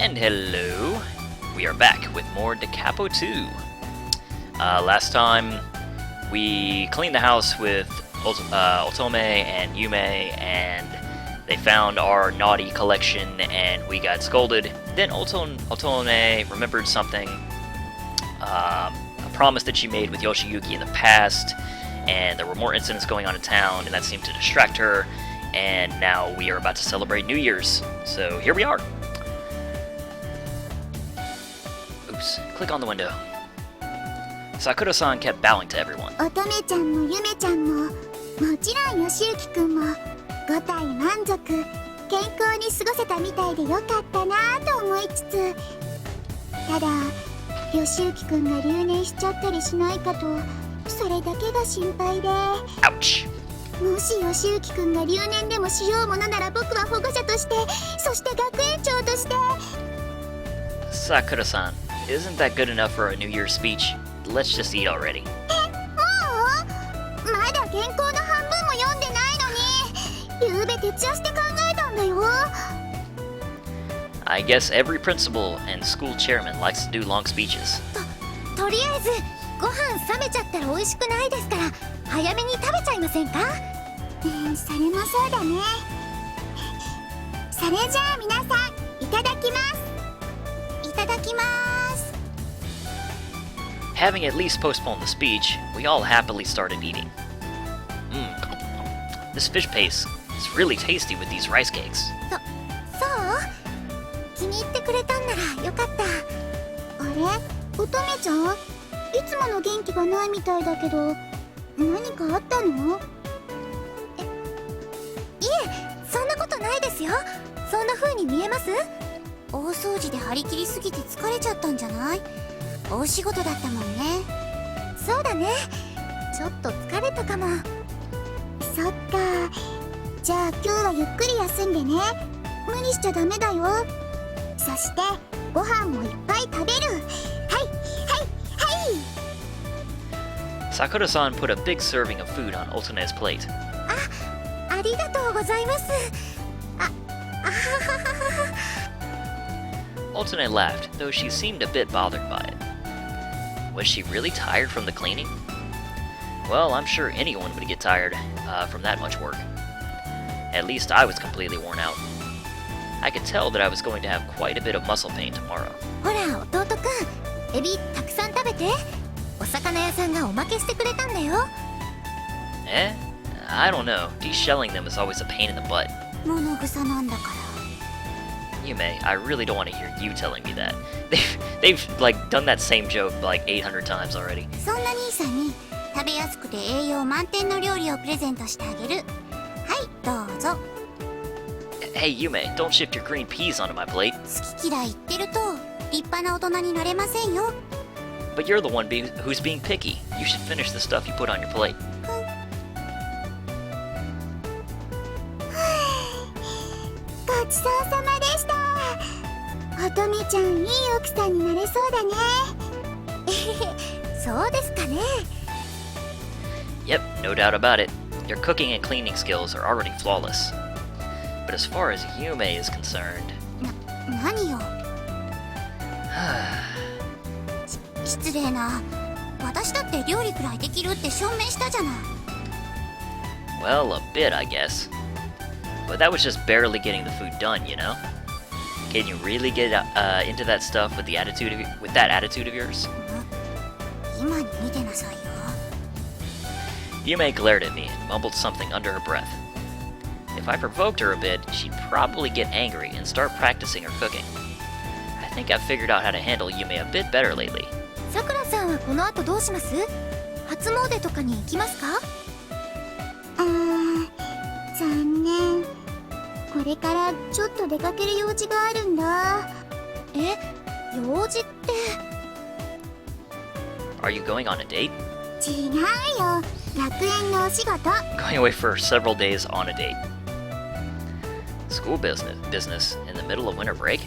And hello, we are back with more Capo II. Last time we cleaned the house with oto-nee and Yume, and they found our naughty collection and we got scolded. Then oto-nee remembered something, a promise that she made with Yoshiyuki in the past, and there were more incidents going on in town, and that seemed to distract her, and now we are about to celebrate New Year's. So here we are. Oops, click on the window. Sakura-san kept bowing to everyone. 乙女ちゃんもゆめちゃんももちろん義行くんも5体満足健康に過ごせたみたいでよかったなぁと思いつつ、ただ義行くんが留年しちゃったりしないかとそれだけが心配で。 Ouch! もし義行くんが留年でもしようものなら僕は保護者として、そして学園長として。 Sakura-san, isn't that good enough for a New Year's speech? Let's just eat already. もうまだ原稿の半分も読んでないのに、ゆうべ徹夜して考えたんだよ。 I guess every principal and school chairman likes to do long speeches. とりあえずご飯冷めちゃったら美味しくないですから、早めに食べちゃいませんか？それもそうだね。それじゃあ皆さん、いただきます。いただきます。 Having at least postponed the speech, we all happily started eating. This fish paste is really tasty with these rice cakes. そう？気に入ってくれたんならよかった。あれ？乙女ちゃん？いつもの元気がないみたいだけど、何かあったの？いえ、そんなことないですよ。そんな風に見えます？大掃除で張り切りすぎて疲れちゃったんじゃない？大仕事だったもんね。そうだね。ちょっと疲れたかも。そっか。じゃあ今日はゆっくり休んでね。無理しちゃダメだよ。そしてご飯もいっぱい食べる。はいはいはい。 Sakura-san put a big serving of food on Otone's plate. ありがとうございます。Otone laughed, though she seemed a bit bothered by it. Was she really tired from the cleaning? Well, I'm sure anyone would get tired from that much work. At least I was completely worn out. I could tell that I was going to have quite a bit of muscle pain tomorrow. ほら弟くん、エビたくさん食べて。お魚屋さんがおまけしてくれたんだよ。Eh? I don't know. Deshelling them is always a pain in the butt. 物草なんだから。 Yume, I really don't want to hear you telling me that. They've like done that same joke like 800 times already. そんな兄さんに食べやすくて栄養満点の料理をプレゼントしてあげる。はいどうぞ。 Hey Yume, don't shift your green peas onto my plate. 好き嫌い言ってると立派な大人になれませんよ。 But you're the one who's being picky. You should finish the stuff you put on your plate. ごちそうさまでした。乙女ちゃんいい奥さんになれそうだね。そうですかね。 Yep, no doubt about it. Your cooking and cleaning skills are already flawless. But as far as Yume is concerned... 何よ。失礼な。私だって料理くらいできるって証明したじゃない。 Well, a bit, I guess. But that was just barely getting the food done, you know? Can you really get into that stuff with that attitude of yours? 今に見てなさいよ。 Yume glared at me and mumbled something under her breath. If I provoked her a bit, she'd probably get angry and start practicing her cooking. I think I've figured out how to handle Yume a bit better lately. さくらさんはこの後どうします？初詣とかに行きますか？残念。これからちょっと出かける用事があるんだ。え、用事って？ Are you going on a date? 違うよ。学園のお仕事。 Going away for several days on a date. School business in the middle of winter break?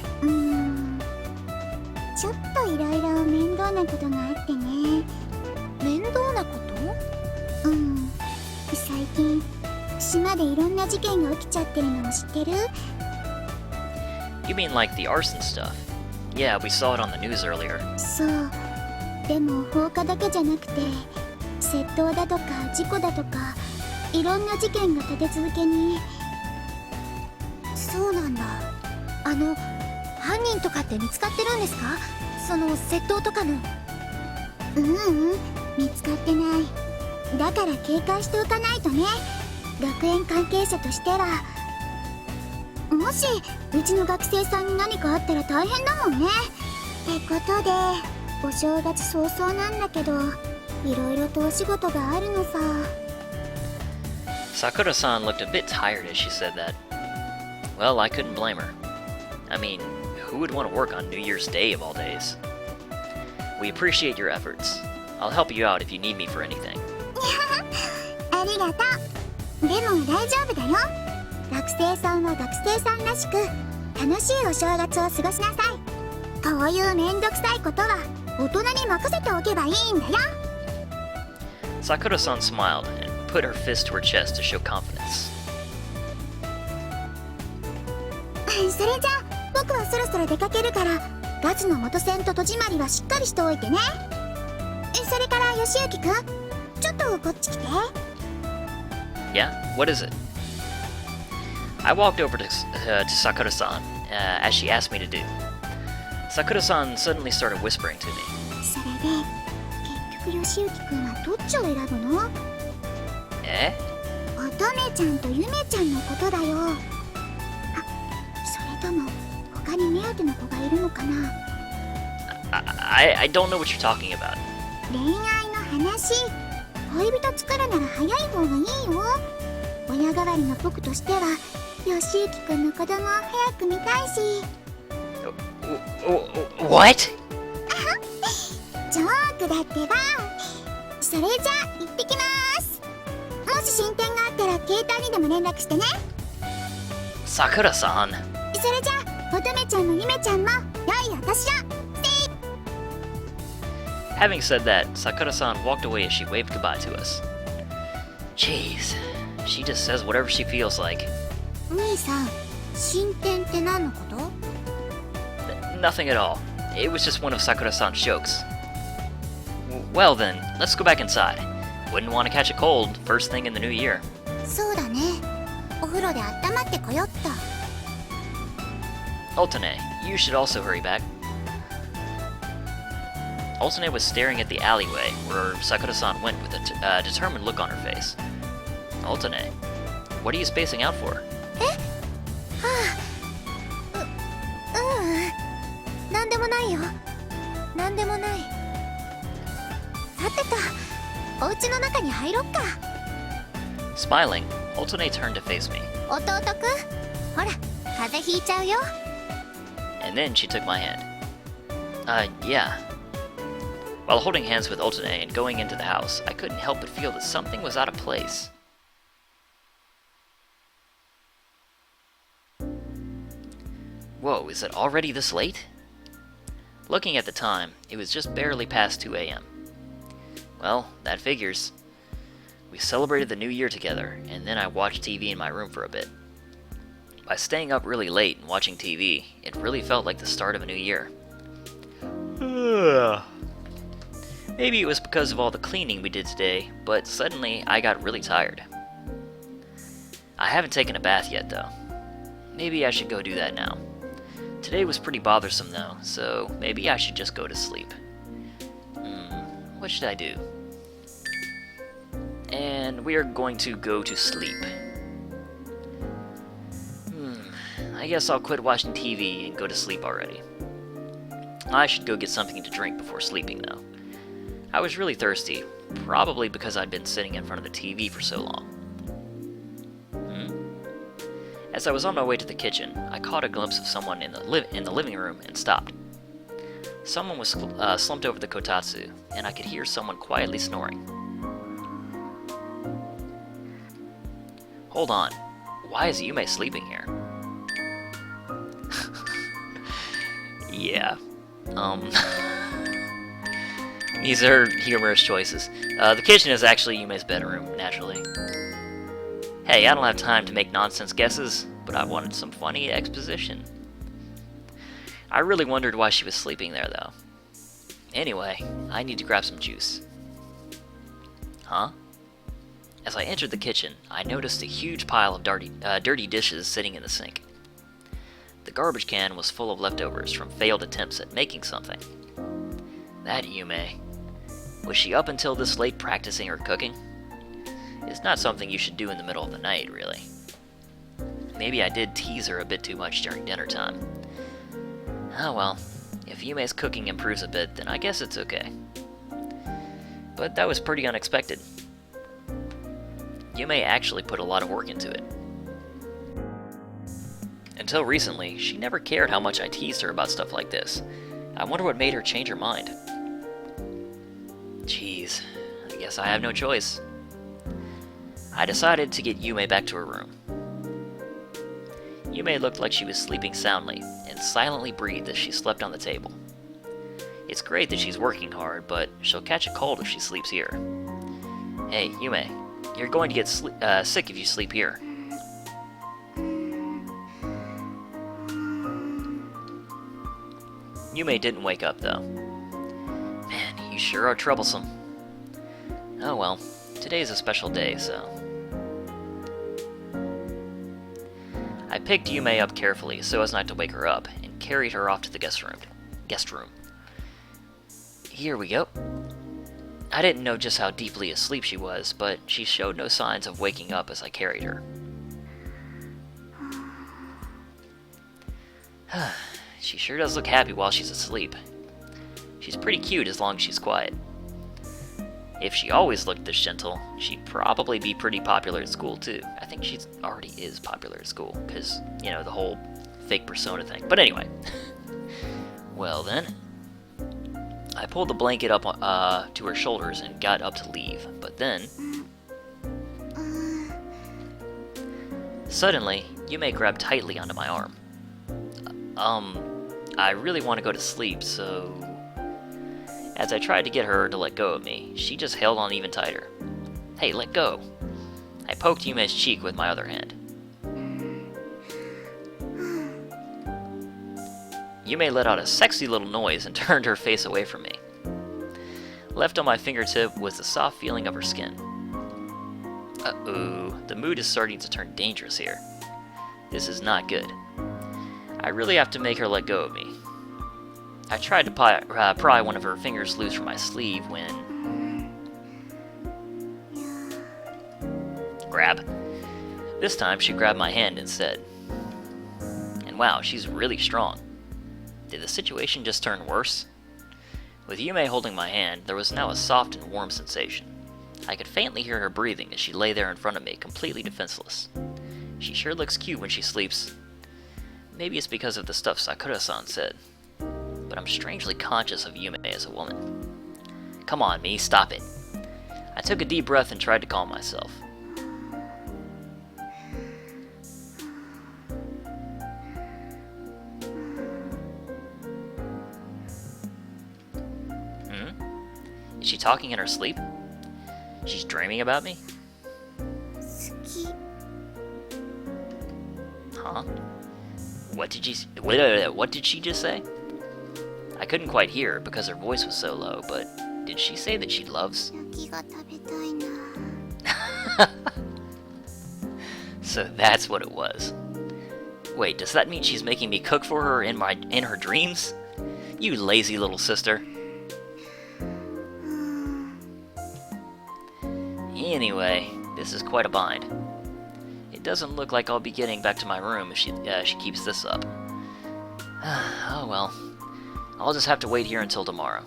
ちょっといろいろ面倒なことがあってね。面倒なこと？最近島でいろんな事件が起きちゃってるのを知ってる？ You mean like the arson stuff? Yeah, we saw it on the news earlier. そう。でも放火だけじゃなくて、窃盗だとか事故だとか、いろんな事件が立て続けに。そうなんだ。犯人とかって見つかってるんですか？その窃盗とかの。見つかってない。だから警戒しておかないとね。学園関係者としては。もしうちの学生さんに何かあったら大変だもんね。ってことでお正月早々なんだけど、いろいろとお仕事があるのさ。Sakura-san looked a bit tired as she said that. Well, I couldn't blame her. I mean, who would want to work on New Year's Day of all days? We appreciate your efforts. I'll help you out if you need me for anything. ありがとう。でも大丈夫だよ。学生さんは学生さんらしく楽しいお正月を過ごしなさい。こういうめんどくさいことは大人に任せておけばいいんだよ。Sakura-san smiled and put her fist to her chest to show confidence. それじゃあ僕はそろそろ出かけるから、ガスの元栓と戸締まりはしっかりしておいてね。それから吉行くん、ちょっとこっち来て。Yeah? What is it? I walked over to Sakura-san, as she asked me to do. Sakura-san suddenly started whispering to me. それで結局吉行くんはどっちを選ぶの？え？乙女ちゃんとゆめちゃんのことだよ。それとも他に目当ての子がいるのかな？ I don't know what you're talking about. 恋愛の話。恋人作るなら早い方がいいよ。親代わりの僕としては吉行くんの子供を早く見たいし。What? ジョークだってば。それじゃあ行ってきます。もし進展があったら携帯にでも連絡してね。Sakura-san. それじゃあ乙女ちゃんもゆめちゃんも良いお年を。Having said that, Sakura-san walked away as she waved goodbye to us. Jeez, she just says whatever she feels like. 兄さん、進展って何のこと？ Nothing at all. It was just one of Sakura-san's jokes. Well then, let's go back inside. Wouldn't want to catch a cold first thing in the new year. そうだね。お風呂で温まってこよっと。Oto-nee, you should also hurry back. Oto-nee was staring at the alleyway where Sakura-san went with a determined look on her face. Oto-nee, what are you spacing out for? なんでもないよ。なんでもない。さてと、お家の中に入ろっか。Smiling, Oto-nee turned to face me. 弟くん、ほら、風邪ひいちゃうよ。And then she took my hand. Yeah. While holding hands with Oto-nee and going into the house, I couldn't help but feel that something was out of place. Whoa, is it already this late? Looking at the time, it was just barely past 2 a.m. Well, that figures. We celebrated the new year together, and then I watched TV in my room for a bit. By staying up really late and watching TV, it really felt like the start of a new year. Maybe it was because of all the cleaning we did today, but suddenly I got really tired. I haven't taken a bath yet though. Maybe I should go do that now. Today was pretty bothersome though, so maybe I should just go to sleep. What should I do? And we are going to go to sleep. I guess I'll quit watching TV and go to sleep already. I should go get something to drink before sleeping though. I was really thirsty, probably because I'd been sitting in front of the TV for so long. As I was on my way to the kitchen, I caught a glimpse of someone in the living room and stopped. Someone was slumped over the kotatsu, and I could hear someone quietly snoring. Hold on, why is Yume sleeping here? Yeah, these are humorous choices. The kitchen is actually Yume's bedroom, naturally. Hey, I don't have time to make nonsense guesses, but I wanted some funny exposition. I really wondered why she was sleeping there, though. Anyway, I need to grab some juice. Huh? As I entered the kitchen, I noticed a huge pile of dirty dishes sitting in the sink. The garbage can was full of leftovers from failed attempts at making something. That Yume. Was she up until this late practicing her cooking? It's not something you should do in the middle of the night, really. Maybe I did tease her a bit too much during dinner time. Oh well, if Yume's cooking improves a bit, then I guess it's okay. But that was pretty unexpected. Yume actually put a lot of work into it. Until recently, she never cared how much I teased her about stuff like this. I wonder what made her change her mind. Jeez, I guess I have no choice. I decided to get Yume back to her room. Yume looked like she was sleeping soundly, and silently breathed as she slept on the table. It's great that she's working hard, but she'll catch a cold if she sleeps here. Hey, Yume, you're going to get sick if you sleep here. Yume didn't wake up, though. Man, you sure are troublesome. Oh well, today's a special day, so... I picked Yume up carefully so as not to wake her up, and carried her off to the guest room. Here we go. I didn't know just how deeply asleep she was, but she showed no signs of waking up as I carried her. She sure does look happy while she's asleep. She's pretty cute as long as she's quiet. If she always looked this gentle, she'd probably be pretty popular at school too. I think she already is popular at school, because, you know, the whole fake persona thing. But anyway. Well then. I pulled the blanket up to her shoulders and got up to leave, but then... Suddenly, Yume grabbed tightly onto my arm. I really want to go to sleep, so... As I tried to get her to let go of me, she just held on even tighter. Hey, let go! I poked Yume's cheek with my other hand. Yume let out a sexy little noise and turned her face away from me. Left on my fingertip was the soft feeling of her skin. Uh-oh, the mood is starting to turn dangerous here. This is not good. I really have to make her let go of me. I tried to pry one of her fingers loose from my sleeve when... Grab. This time she grabbed my hand instead. And wow, she's really strong. Did the situation just turn worse? With Yume holding my hand, there was now a soft and warm sensation. I could faintly hear her breathing as she lay there in front of me, completely defenseless. She sure looks cute when she sleeps. Maybe it's because of the stuff Sakura-san said. But I'm strangely conscious of Yume as a woman. Come on, me, stop it. I took a deep breath and tried to calm myself. Is she talking in her sleep? She's dreaming about me? Huh? What did she just say? I couldn't quite hear because her voice was so low, but did she say that she loves? So that's what it was. Wait, does that mean she's making me cook for her in her dreams? You lazy little sister. Anyway, this is quite a bind. It doesn't look like I'll be getting back to my room if she keeps this up. Oh well. I'll just have to wait here until tomorrow.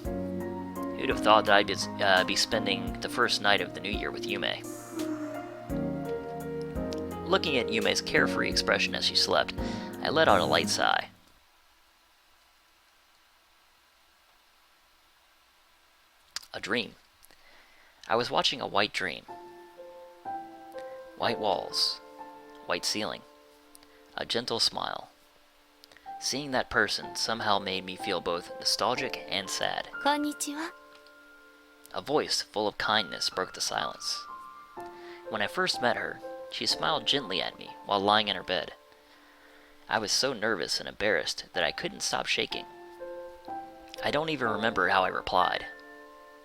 Who'd have thought that I'd be spending the first night of the new year with Yume? Looking at Yume's carefree expression as she slept, I let out a light sigh. A dream. I was watching a white dream. White walls, white ceiling, a gentle smile. Seeing that person somehow made me feel both nostalgic and sad. Konnichiwa. A voice full of kindness broke the silence. When I first met her, she smiled gently at me while lying in her bed. I was so nervous and embarrassed that I couldn't stop shaking. I don't even remember how I replied,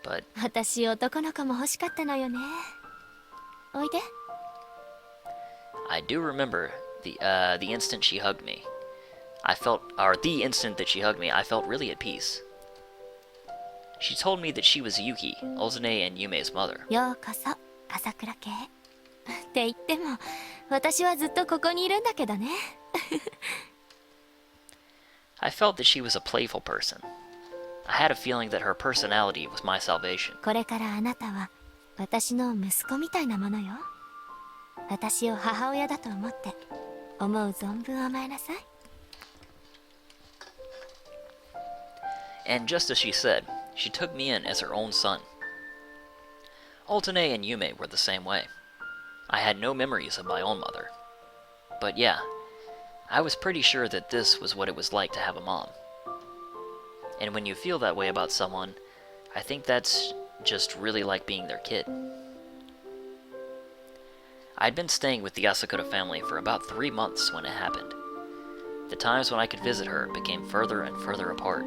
but 私男の子も欲しかったのよね。おいで。 I do remember the instant she hugged me. The instant that she hugged me, I felt really at peace. She told me that she was Yuki, oto-nee and Yume's mother. ようこそ朝倉家へ。って言っても私はずっとここにいるんだけどね。I felt that she was a playful person. I had a feeling that her personality was my salvation. これからあなたは私の息子みたいなものよ。私を母親だと思って思う存分甘えなさい。 And just as she said, she took me in as her own son. Oto-nee and Yume were the same way. I had no memories of my own mother. But yeah, I was pretty sure that this was what it was like to have a mom. And when you feel that way about someone, I think that's just really like being their kid. I'd been staying with the Asakura family for about 3 months when it happened. The times when I could visit her became further and further apart.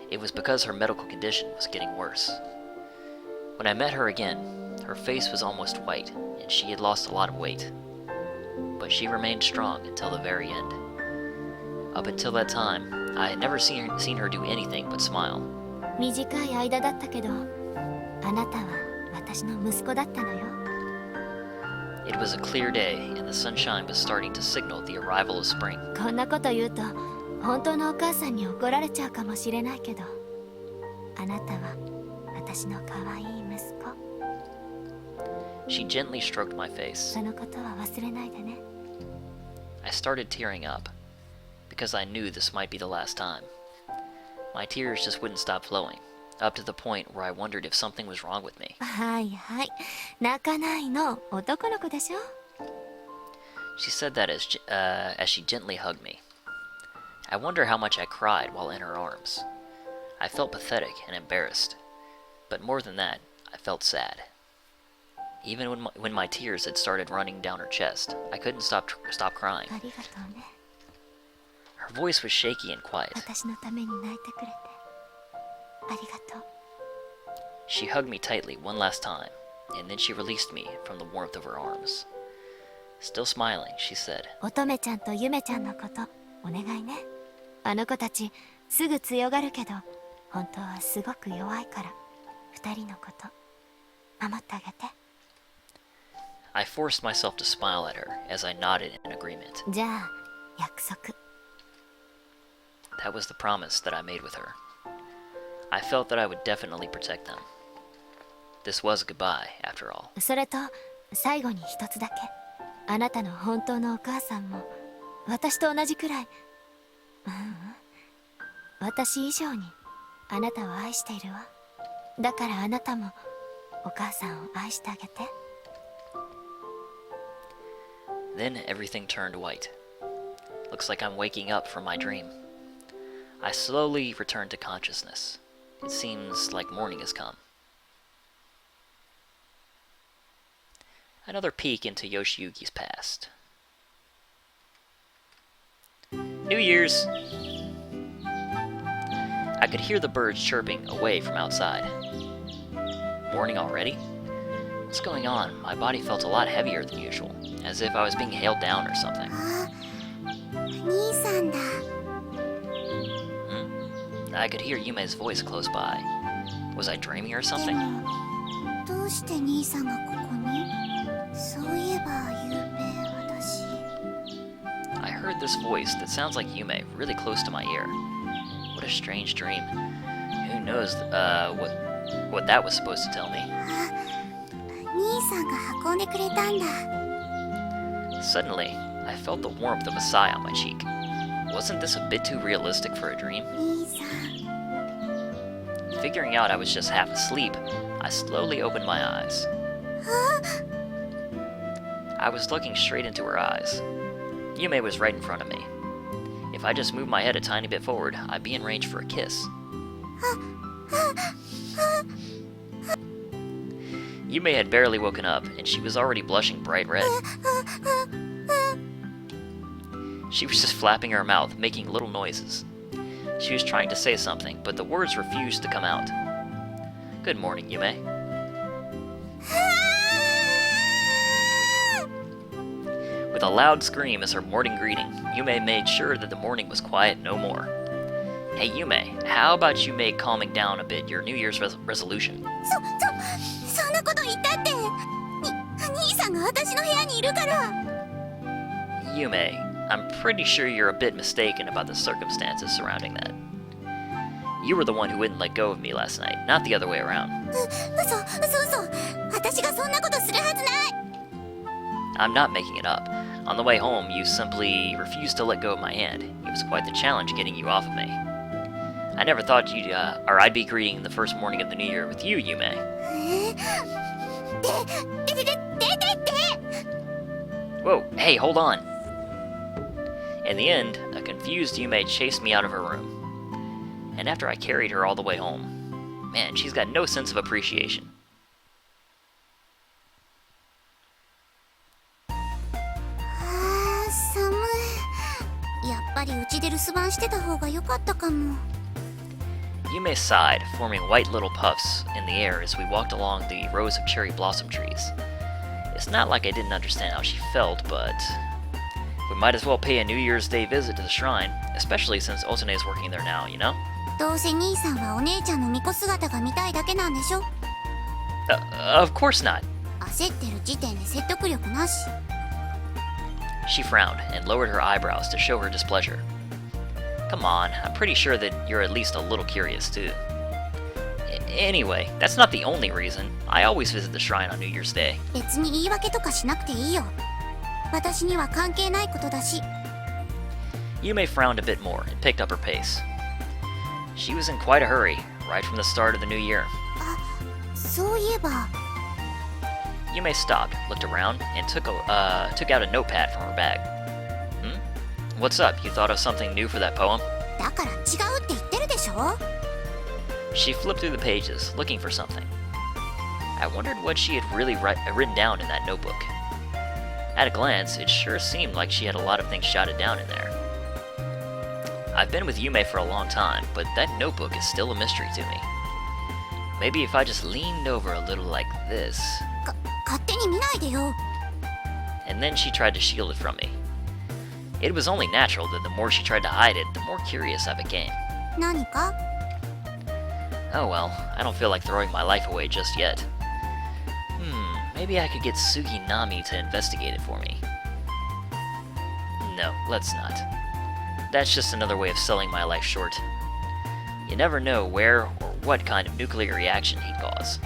It was because her medical condition was getting worse. When I met her again, her face was almost white, and she had lost a lot of weight. But she remained strong until the very end. Up until that time, I had never seen her do anything but smile. 短い間だったけど、あなたは私の息子だったのよ。 It was a clear day, and the sunshine was starting to signal the arrival of spring. こんなこと言うと本当のお母さんに怒られちゃうかもしれないけど、あなたは私の可愛い息子。 She gently stroked my face. そのことは忘れないでね。 I started tearing up, because I knew this might be the last time. My tears just wouldn't stop flowing, up to the point where I wondered if something was wrong with me. はいはい、泣かないの、男の子でしょ。 She said that as she gently hugged me. I wonder how much I cried while in her arms. I felt pathetic and embarrassed, but more than that, I felt sad. Even when my tears had started running down her chest, I couldn't stop crying. ありがとうね。 Her voice was shaky and quiet. 私のために泣いてくれてありがとう。 She hugged me tightly one last time, and then she released me from the warmth of her arms. Still smiling, she said, 乙女ちゃんとゆめちゃんのことお願いね。あの子たちすぐ強がるけど本当はすごく弱いから二人のこと守ってあげて。 I forced myself to smile at her as I nodded in agreement. じゃあ約束。 That was the promise that I made with her. I felt that I would definitely protect them. This was goodbye, after all. それと最後に一つだけ。あなたの本当のお母さんも私と同じくらい、私以上にあなたを愛しているわ。だからあなたもお母さんを愛してあげて。 Then everything turned white. Looks like I'm waking up from my dream. I slowly returned to consciousness. It seems like morning has come. Another peek into Yoshiyuki's past. New Year's! I could hear the birds chirping away from outside. Morning already? What's going on? My body felt a lot heavier than usual, as if I was being hailed down or something. 兄さんだ。 I could hear Yume's voice close by. Was I dreaming or で something? もどうして兄さんがここに？そういえばゆうべ私。 I heard this voice that sounds like Yume really close to my ear. What a strange dream. Who knows what that was supposed to tell me. 兄さんが運んでくれたんだ。 Suddenly, I felt the warmth of a sigh on my cheek. Wasn't this a bit too realistic for a dream? 兄さん。 Figuring out I was just half asleep, I slowly opened my eyes. I was looking straight into her eyes. Yume was right in front of me. If I just moved my head a tiny bit forward, I'd be in range for a kiss. Yume had barely woken up, and she was already blushing bright red. She was just flapping her mouth, making little noises. She was trying to say something, but the words refused to come out. Good morning, Yume. With a loud scream as her morning greeting, Yume made sure that the morning was quiet no more. Hey Yume, how about you make calming down a bit your New Year's resolution? そんなこと言ったって。兄さんが私の部屋にいるから。Yume, I'm pretty sure you're a bit mistaken about the circumstances surrounding that. You were the one who wouldn't let go of me last night, not the other way around. 嘘。私がそんなことするはずない。I'm not making it up. On the way home, you simply refused to let go of my hand. It was quite the challenge getting you off of me. I never thought I'd be greeting the first morning of the new year with you, Yume. 出てって。 Whoa, hey, hold on. In the end, a confused Yume chased me out of her room. And after I carried her all the way home, man, she's got no sense of appreciation. 寒い。やっぱりうちで留守番してた方が良かったかも。 Yume sighed, forming white little puffs in the air as we walked along the rows of cherry blossom trees. It's not like I didn't understand how she felt, but we might as well pay a New Year's Day visit to the shrine, especially since oto-nee is working there now, you know? どうせ兄さんはお姉ちゃんの巫女姿が見たいだけなんでしょ。Of course not. 焦ってる時点で説得力なし。 She frowned and lowered her eyebrows to show her displeasure. Come on, I'm pretty sure that you're at least a little curious too. Anyway, that's not the only reason. I always visit the shrine on New Year's Day. 別に言い訳とかしなくていいよ。私には関係ないことだし。 Yume frowned a bit more and picked up her pace. She was in quite a hurry, right from the start of the new year. そういえば。 Yume stopped, looked around, and took out a notepad from her bag. What's up? You thought of something new for that poem? だから違うって言ってるでしょ。 She flipped through the pages, looking for something. I wondered what she had really written down in that notebook. At a glance, it sure seemed like she had a lot of things jotted down in there. I've been with Yume for a long time, but that notebook is still a mystery to me. Maybe if I just leaned over a little like this... 勝手に見ないでよ。 And then she tried to shield it from me. It was only natural that the more she tried to hide it, the more curious I became. 何か? Oh well, I don't feel like throwing my life away just yet. Maybe I could get Suginami to investigate it for me. No, let's not. That's just another way of selling my life short. You never know where or what kind of nuclear reaction he'd cause.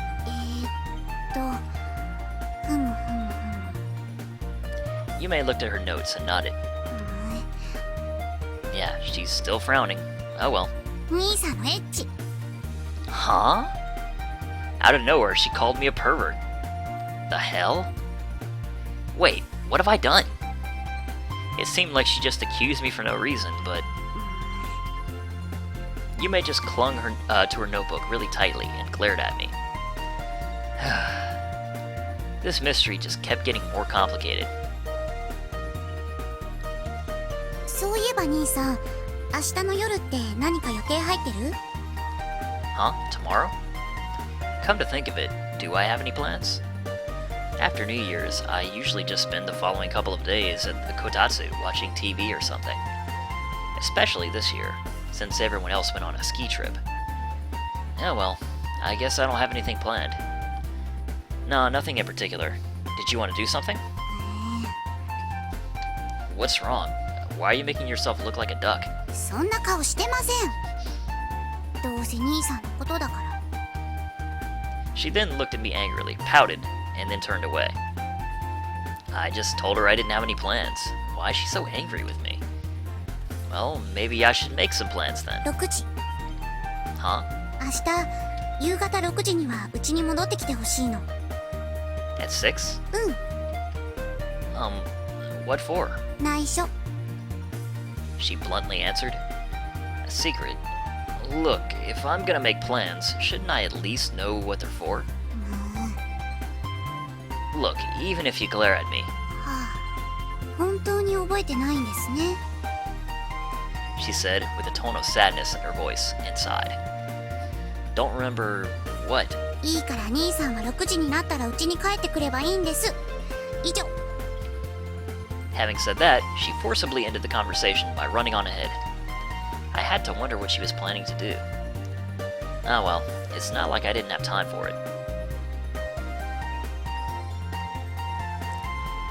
Yume looked at her notes and nodded. Yeah, she's still frowning. Oh well. 兄さんのエッチ。 Huh? Out of nowhere, she called me a pervert. The hell? Wait, what have I done? It seemed like she just accused me for no reason, but... Yume just clung to her notebook really tightly and glared at me. This mystery just kept getting more complicated. そういえば兄さん、明日の夜って何か予定入ってる? Huh? Tomorrow? Come to think of it, do I have any plans? After New Year's, I usually just spend the following couple of days at the kotatsu watching TV or something. Especially this year, since everyone else went on a ski trip. Oh well, I guess I don't have anything planned. No, nothing in particular. Did you want to do something? What's wrong? Why are you making yourself look like a duck? そんな顔してません。どうせ兄さんのことだから。 She then looked at me angrily, pouted, and then turned away. I just told her I didn't have any plans. Why is she so angry with me? Well, maybe I should make some plans then. 6時。 Huh? 明日、夕方6時には家に戻ってきてほしいの。 At 6? うん。 What for? 内緒。 She bluntly answered. A secret? Look, if I'm gonna make plans, shouldn't I at least know what they're for? Look, even if you glare at me. はあ、本当に覚えてないんですね。she said with a tone of sadness in her voice and sighed. Don't remember what? いいから兄さんは6時になったら家に帰ってくればいいんです。以上。Having said that, she forcibly ended the conversation by running on ahead. I had to wonder what she was planning to do. Ah well, it's not like I didn't have time for it.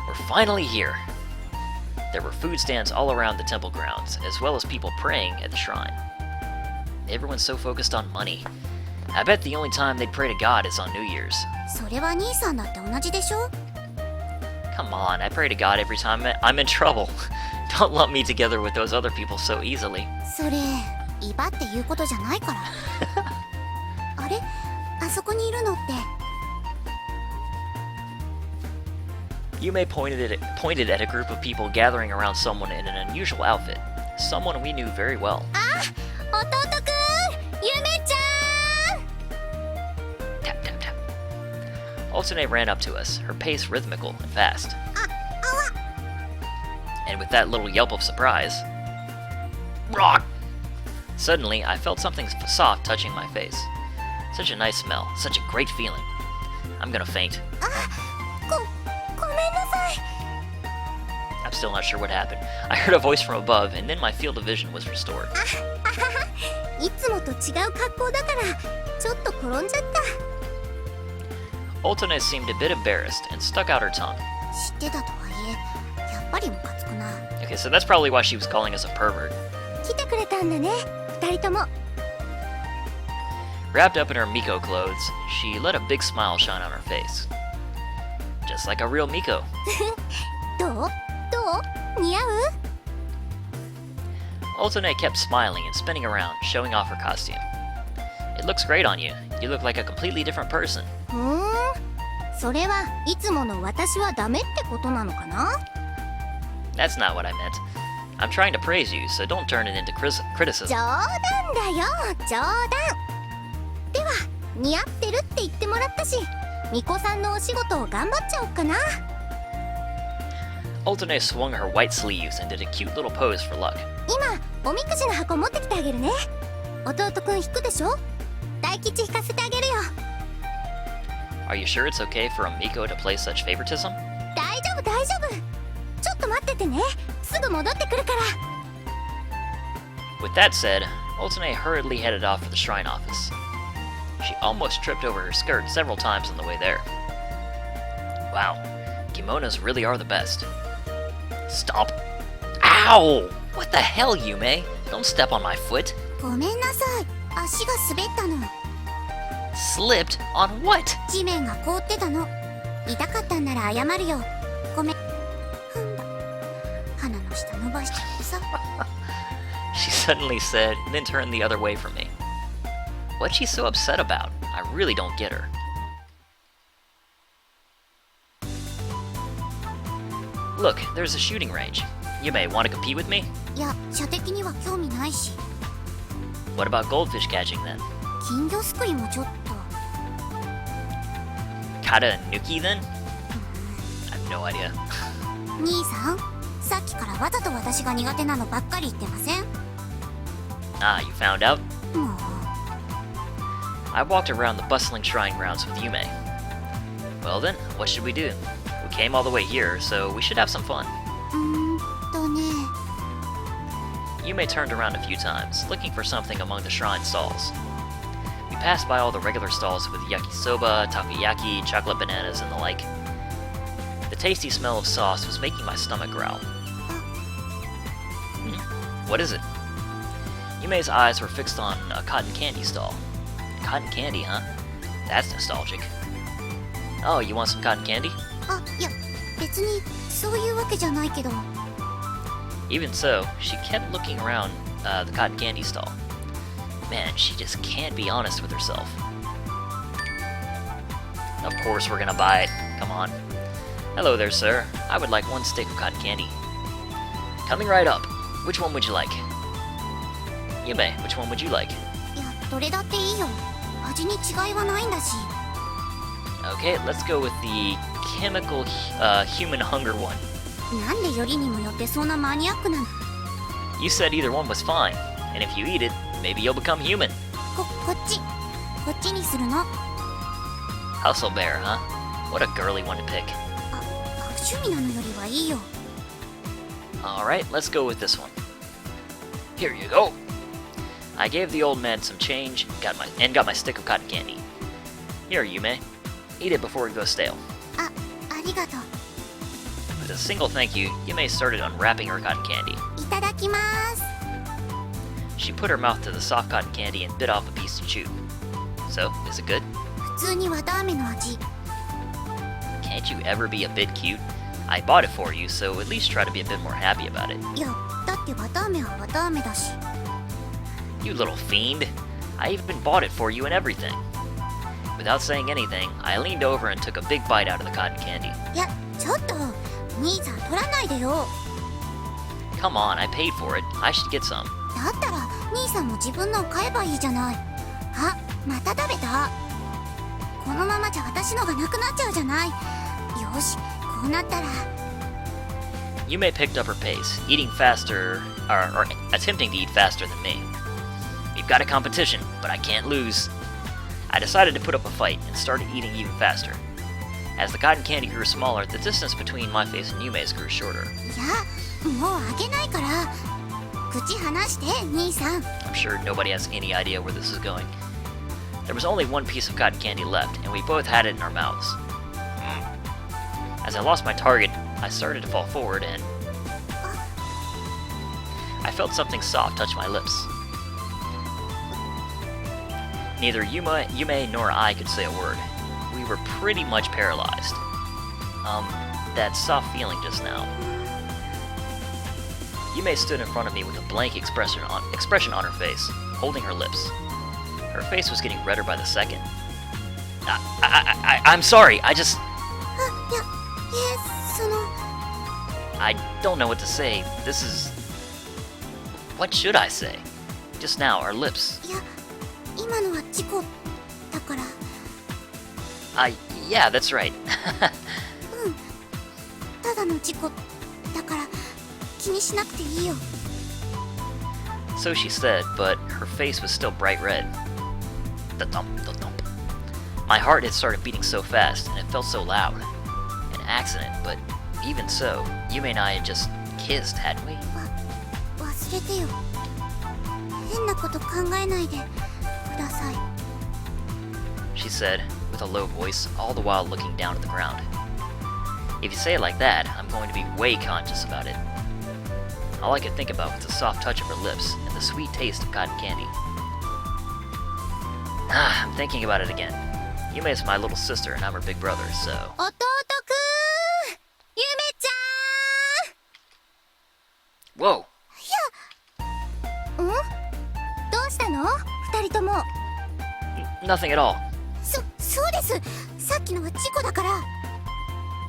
We're finally here. There were food stands all around the temple grounds, as well as people praying at the shrine. Everyone's so focused on money. I bet the only time they'd pray to God is on New Year's. それは兄さんだって同じでしょ？ Come on, I pray to God every time I'm in trouble. Don't lump me together with those other people so easily. それ、威張って言うことじゃないから。あれ？あそこにいるのって。Yume pointed at a group of people gathering around someone in an unusual outfit. Someone we knew very well. あ、弟くん、ゆめちゃん。Tap, tap, tap. Oto-nee ran up to us, her pace rhythmical and fast. And with that little yelp of surprise, rock! Suddenly, I felt something soft touching my face. Such a nice smell, such a great feeling. I'm gonna faint. ごめんなさい。I'm still not sure what happened. I heard a voice from above, and then my field of vision was restored. いつもと違う格好だからちょっと転んじゃった。Oto-nee seemed a bit embarrassed and stuck out her tongue. 知ってたとはいえ、やっぱりムカつくな。Okay, so that's probably why she was calling us a pervert. 来てくれたんだね、二人とも。Wrapped up in her Miko clothes, she let a big smile shine on her face. Just like a real Miko. どう？似合う？ Oto-nee kept smiling and spinning around, showing off her costume. It looks great on you. You look like a completely different person. それはいつもの私はダメってことなのかな？ That's not what I meant. I'm trying to praise you, so don't turn it into criticism. 冗談だよ、冗談。では、似合ってるって言ってもらったし、巫女さんのお仕事を頑張っちゃおうかな。Oto-nee swung her white sleeves and did a cute little pose for luck. 今、おみくじの箱持ってきてあげるね。弟くん引くでしょ？大吉引かせてあげるよ。Are you sure it's okay for a Miko to play such favoritism? 大丈夫、大丈夫。ちょっと待っててね。すぐ戻ってくるから。With that said, Oto-nee hurriedly headed off for the shrine office. She almost tripped over her skirt several times on the way there. Wow, kimonos really are the best. Stop. Ow! What the hell, Yume? Don't step on my foot. ごめんなさい。足が滑ったの。Slipped on what? 地面が凍ってたの。痛かったんなら謝るよ。ごめん。なんだ。鼻の下伸ばしちゃってさ。She suddenly said, and then turned the other way from me. What's she so upset about? I really don't get her. Look, there's a shooting range. Yume, want to compete with me? いや、射的には興味ないし。 What about goldfish catching then? 金魚すくいもちょっと。Kata Nuki then? I have no idea. 兄さん、さっきからわざと私が苦手なのばっかり言ってません？ Ah, you found out? もう。I walked around the bustling shrine grounds with Yume. Well then, what should we do? We came all the way here, so we should have some fun. ね。Yume turned around a few times, looking for something among the shrine stalls. We passed by all the regular stalls with yakisoba, takoyaki, chocolate bananas, and the like. The tasty smell of sauce was making my stomach growl. What is it? Yume's eyes were fixed on a cotton candy stall. Cotton candy, huh? That's nostalgic. Oh, you want some cotton candy? あ、いや、別にそういうわけじゃないけど。Even so, she kept looking around the cotton candy stall. Man, she just can't be honest with herself. Of course we're gonna buy it. Come on. Hello there, sir. I would like one stick of cotton candy. Coming right up. Which one would you like? Yume, which one would you like? いや、どれだっていいよ。味に違いはないんだし。Okay, let's go with the chemical human hunger one. なんでよりにもよってそんなマニアックなの？ You said either one was fine, and if you eat it, maybe you'll become human. こっちにするの。 Hustle bear, huh? What a girly one to pick. 趣味なのよりはいいよ。 Alright, let's go with this one. Here you go. I gave the old man some change got my stick of cotton candy. Here, Yume. Eat it before it goes stale. ありがとう。 With a single thank you, Yume started unwrapping her cotton candy. いただきます。 She put her mouth to the soft cotton candy and bit off a piece to chew. So, is it good? 普通に綿飴の味。 Can't you ever be a bit cute? I bought it for you, so at least try to be a bit more happy about it. いや、だって綿飴は綿飴だし。 You little fiend! I even bought it for you and everything. Without saying anything, I leaned over and took a big bite out of the cotton candy. いや、ちょっと兄さん取らないでよ。 Come on, I paid for it. I should get some. だったら兄さんも自分のを買えばいいじゃない。あ、また食べた。このままじゃ私のがなくなっちゃうじゃない。よし、こうなったら。 Yume picked up her pace, eating faster, or attempting to eat faster than me. We've got a competition, but I can't lose. I decided to put up a fight and started eating even faster. As the cotton candy grew smaller, the distance between my face and Yume's grew shorter. いや、もうあげないから。口離して、兄さん。 I'm sure nobody has any idea where this is going. There was only one piece of cotton candy left, and we both had it in our mouths. As I lost my target, I started to fall forward and I felt something soft touch my lips. Neither Yume nor I could say a word. We were pretty much paralyzed. That soft feeling just now. Yume stood in front of me with a blank expression on her face, holding her lips. Her face was getting redder by the second. I'm sorry, I just... いや、その。 I don't know what to say. This is... What should I say? Just now, our lips. いや、今のは事故だから。 Yeah, that's right. ただの事故だから気にしなくていいよ。 So she said, but her face was still bright red. The thump, the thump. My heart had started beating so fast, and it felt so loud. An accident, but even so, Yume and I had just kissed, hadn't we? 忘れてよ。変なこと考えないでください。 She said, with a low voice, all the while looking down at the ground. If you say it like that, I'm going to be way conscious about it. All I could think about was the soft touch of her lips and the sweet taste of cotton candy. I'm thinking about it again. Yume is my little sister and I'm her big brother, so... 弟くん、ゆめちゃん。 Whoa! どうしたの？二人とも。 Nothing at all. そうです。さっきのは事故だから。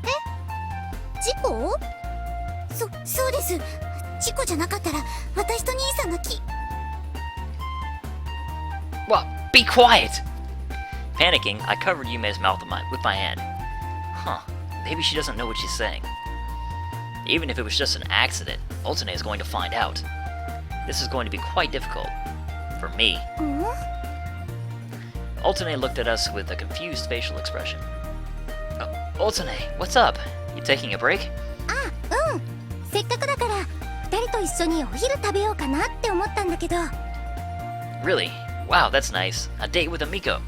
え？事故？そうです。事故じゃなかったら私と兄さんがWhat? Be quiet! Panicking, I covered Yume's mouth with my hand. Huh. Maybe she doesn't know what she's saying. Even if it was just an accident, oto-nee is going to find out. This is going to be quite difficult. For me. Oto-nee looked at us with a confused facial expression. Oto-nee, what's up? You taking a break? せっかくだから二人と一緒にお昼食べようかなって思ったんだけど。 Really? Wow, that's nice. A date with a Miko.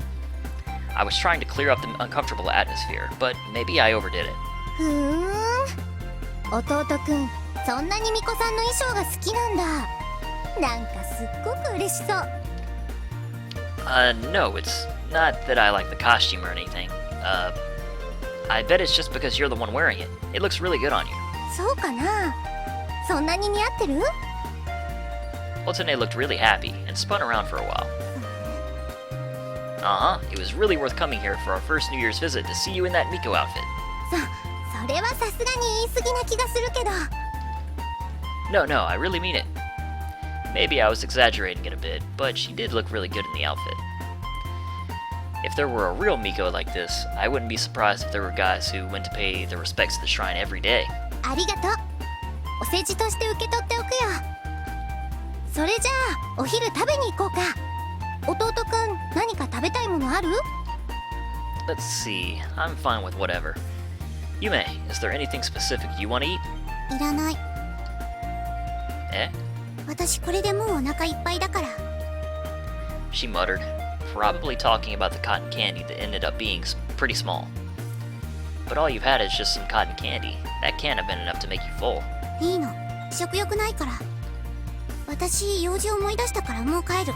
I was trying to clear up the uncomfortable atmosphere, but maybe I overdid it. 弟くん、そんなにミコさんの衣装が好きなんだ。なんかすっごく嬉しそう。 No, it's not that I like the costume or anything. I bet it's just because you're the one wearing it. It looks really good on you. そうかな。そんなに似合ってる？ Oto-nee looked really happy and spun around for a while. It was really worth coming here for our first New Year's visit to see you in that Miko outfit. それはさすがに言い過ぎな気がするけど。 No, I really mean it. Maybe I was exaggerating it a bit, but she did look really good in the outfit. If there were a real Miko like this, I wouldn't be surprised if there were guys who went to pay their respects to the shrine every day. ありがとう。お世辞として受け取っておくよ。それじゃあお昼食べに行こうか。弟くん何か食べたいものある？ Let's see. I'm fine with whatever. Yume, is there anything specific you want to eat? いらない。Eh? 私これでもうお腹いっぱいだから。 She muttered, probably talking about the cotton candy that ended up being pretty small. But all you've had is just some cotton candy. That can't have been enough to make you full. いいの、食欲ないから。私用事思い出したからもう帰る。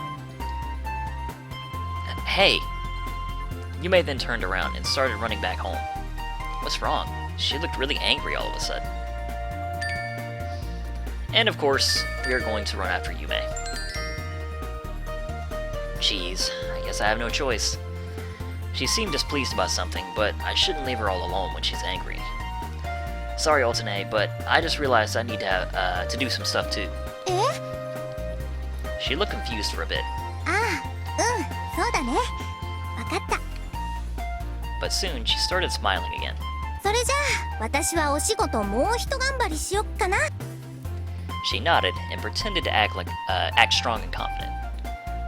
Hey! Yume then turned around and started running back home. What's wrong? She looked really angry all of a sudden. And of course, we are going to run after Yume. Jeez, I guess I have no choice. She seemed displeased about something, but I shouldn't leave her all alone when she's angry. Sorry, oto-nee, but I just realized I need to do some stuff too. え？ She looked confused for a bit, ああ、そうだね。わかった。 but soon she started smiling again. それじゃあ私はお仕事もう一頑張りしよっかな。 She nodded and pretended to act strong and confident.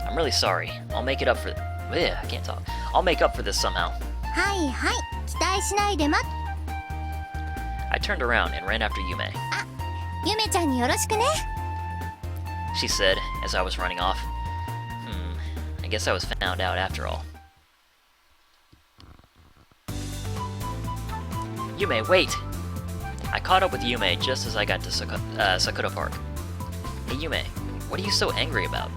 I'm really sorry. I'll make it up for. I can't talk. I'll make up for this somehow. はいはい、期待しないで待っ。 I turned around and ran after Yume. ゆめちゃんによろしくね。 She said as I was running off. I guess I was found out after all. Yume, wait! I caught up with Yume just as I got to Sakura Park. Hey Yume, what are you so angry about?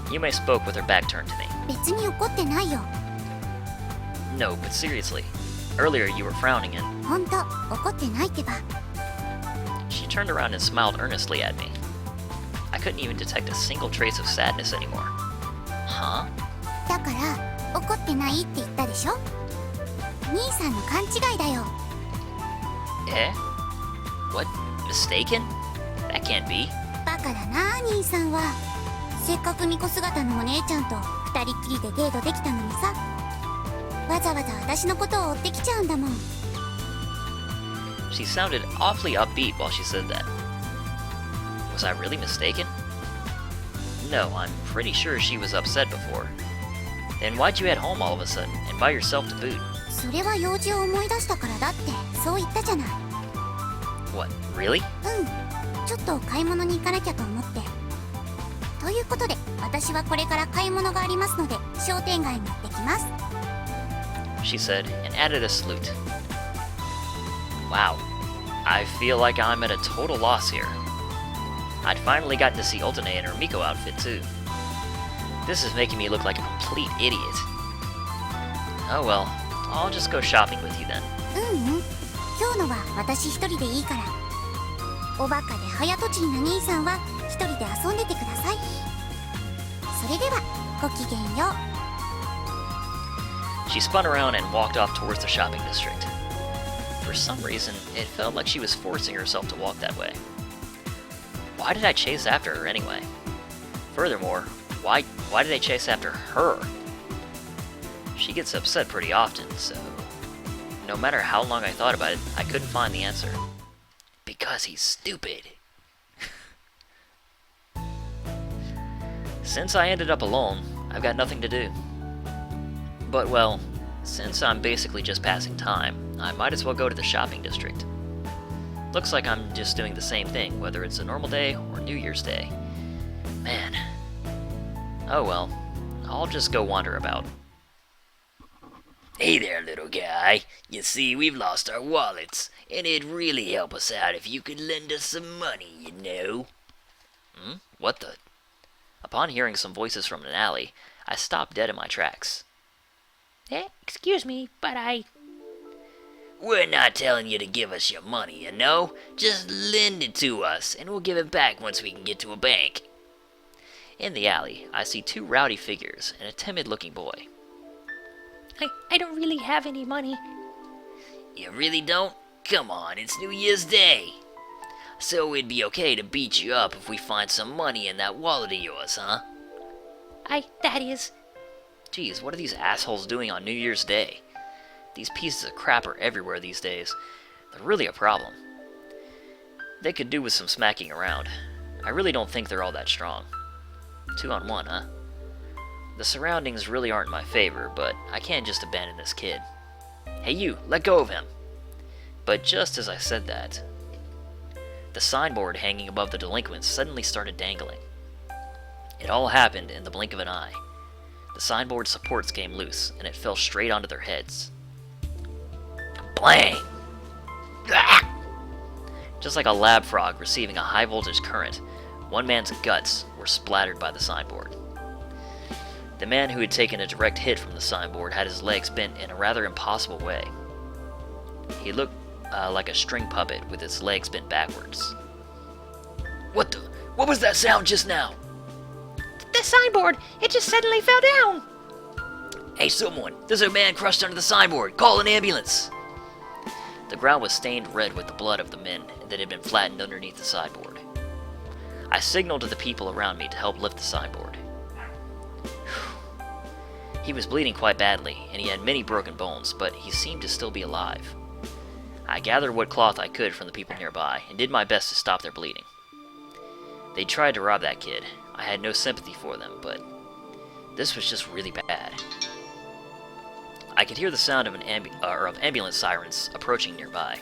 Yume spoke with her back turned to me. 別に怒ってないよ。 No, but seriously. Earlier you were frowning and... ほんと、怒ってないってば。 She turned around and smiled earnestly at me. I couldn't even detect a single trace of sadness anymore. Huh? だから怒ってないって言ったでしょ。兄さんの勘違いだよ。 Eh? What? Mistaken? That can't be. バカだな兄さんは。せっかく巫女姿のお姉ちゃんと二人っきりでデートできたのにさ、わざわざ私のことを追ってきちゃうんだもん。 She sounded awfully upbeat while she said that. Was I really mistaken? No, I'm pretty sure she was upset before. Then why'd you head home all of a sudden, and by yourself to boot? それは用事を思い出したからだってそう言ったじゃない。 What, really? うん、ちょっと買い物に行かなきゃと思って。ということで私はこれから買い物がありますので商店街に行ってきます。 She said, and added a salute. Wow, I feel like I'm at a total loss here. I'd finally gotten to see oto-nee in her Miko outfit too. This is making me look like a complete idiot. Oh well, I'll just go shopping with you then. うんうん、今日のは私一人でいいから。おバカで早とちりな兄さんは一人で遊んでてください。それではごきげんよう。 She spun around and walked off towards the shopping district. For some reason, it felt like she was forcing herself to walk that way. Why did I chase after her anyway? Furthermore, why did I chase after her? She gets upset pretty often, so no matter how long I thought about it, I couldn't find the answer. Because he's stupid. Since I ended up alone, I've got nothing to do. But well, since I'm basically just passing time, I might as well go to the shopping district. Looks like I'm just doing the same thing, whether it's a normal day or New Year's Day. Man. Oh well, I'll just go wander about. Hey there, little guy. You see, we've lost our wallets, and it'd really help us out if you could lend us some money, you know. What the? Upon hearing some voices from an alley, I stopped dead in my tracks. Excuse me, but We're not telling you to give us your money, you know? Just lend it to us, and we'll give it back once we can get to a bank. In the alley, I see two rowdy figures and a timid-looking boy. I don't really have any money. You really don't? Come on, it's New Year's Day. So it'd be okay to beat you up if we find some money in that wallet of yours, huh? That is... Geez, what are these assholes doing on New Year's Day? These pieces of crap are everywhere these days. They're really a problem. They could do with some smacking around. I I really don't think they're all that strong. 2 on 1, huh? The surroundings really aren't in my favor, but I can't just abandon this kid. Hey you, let go of him! But just as I said that, the signboard hanging above the delinquents suddenly started dangling. It all happened in the blink of an eye. The signboard supports came loose, and it fell straight onto their heads. Blang! Just like a lab frog receiving a high voltage current, one man's guts were splattered by the signboard. The man who had taken a direct hit from the signboard had his legs bent in a rather impossible way. He looked like a string puppet with its legs bent backwards. What was that sound just now? The signboard, it just suddenly fell down. Hey someone, there's a man crushed under the signboard. Call an ambulance. The ground was stained red with the blood of the men that had been flattened underneath the signboard. I signaled to the people around me to help lift the signboard. He was bleeding quite badly, and he had many broken bones, but he seemed to still be alive. I gathered what cloth I could from the people nearby, and did my best to stop their bleeding. They tried to rob that kid. I had no sympathy for them, but this was just really bad. I could hear the sound of ambulance sirens approaching nearby.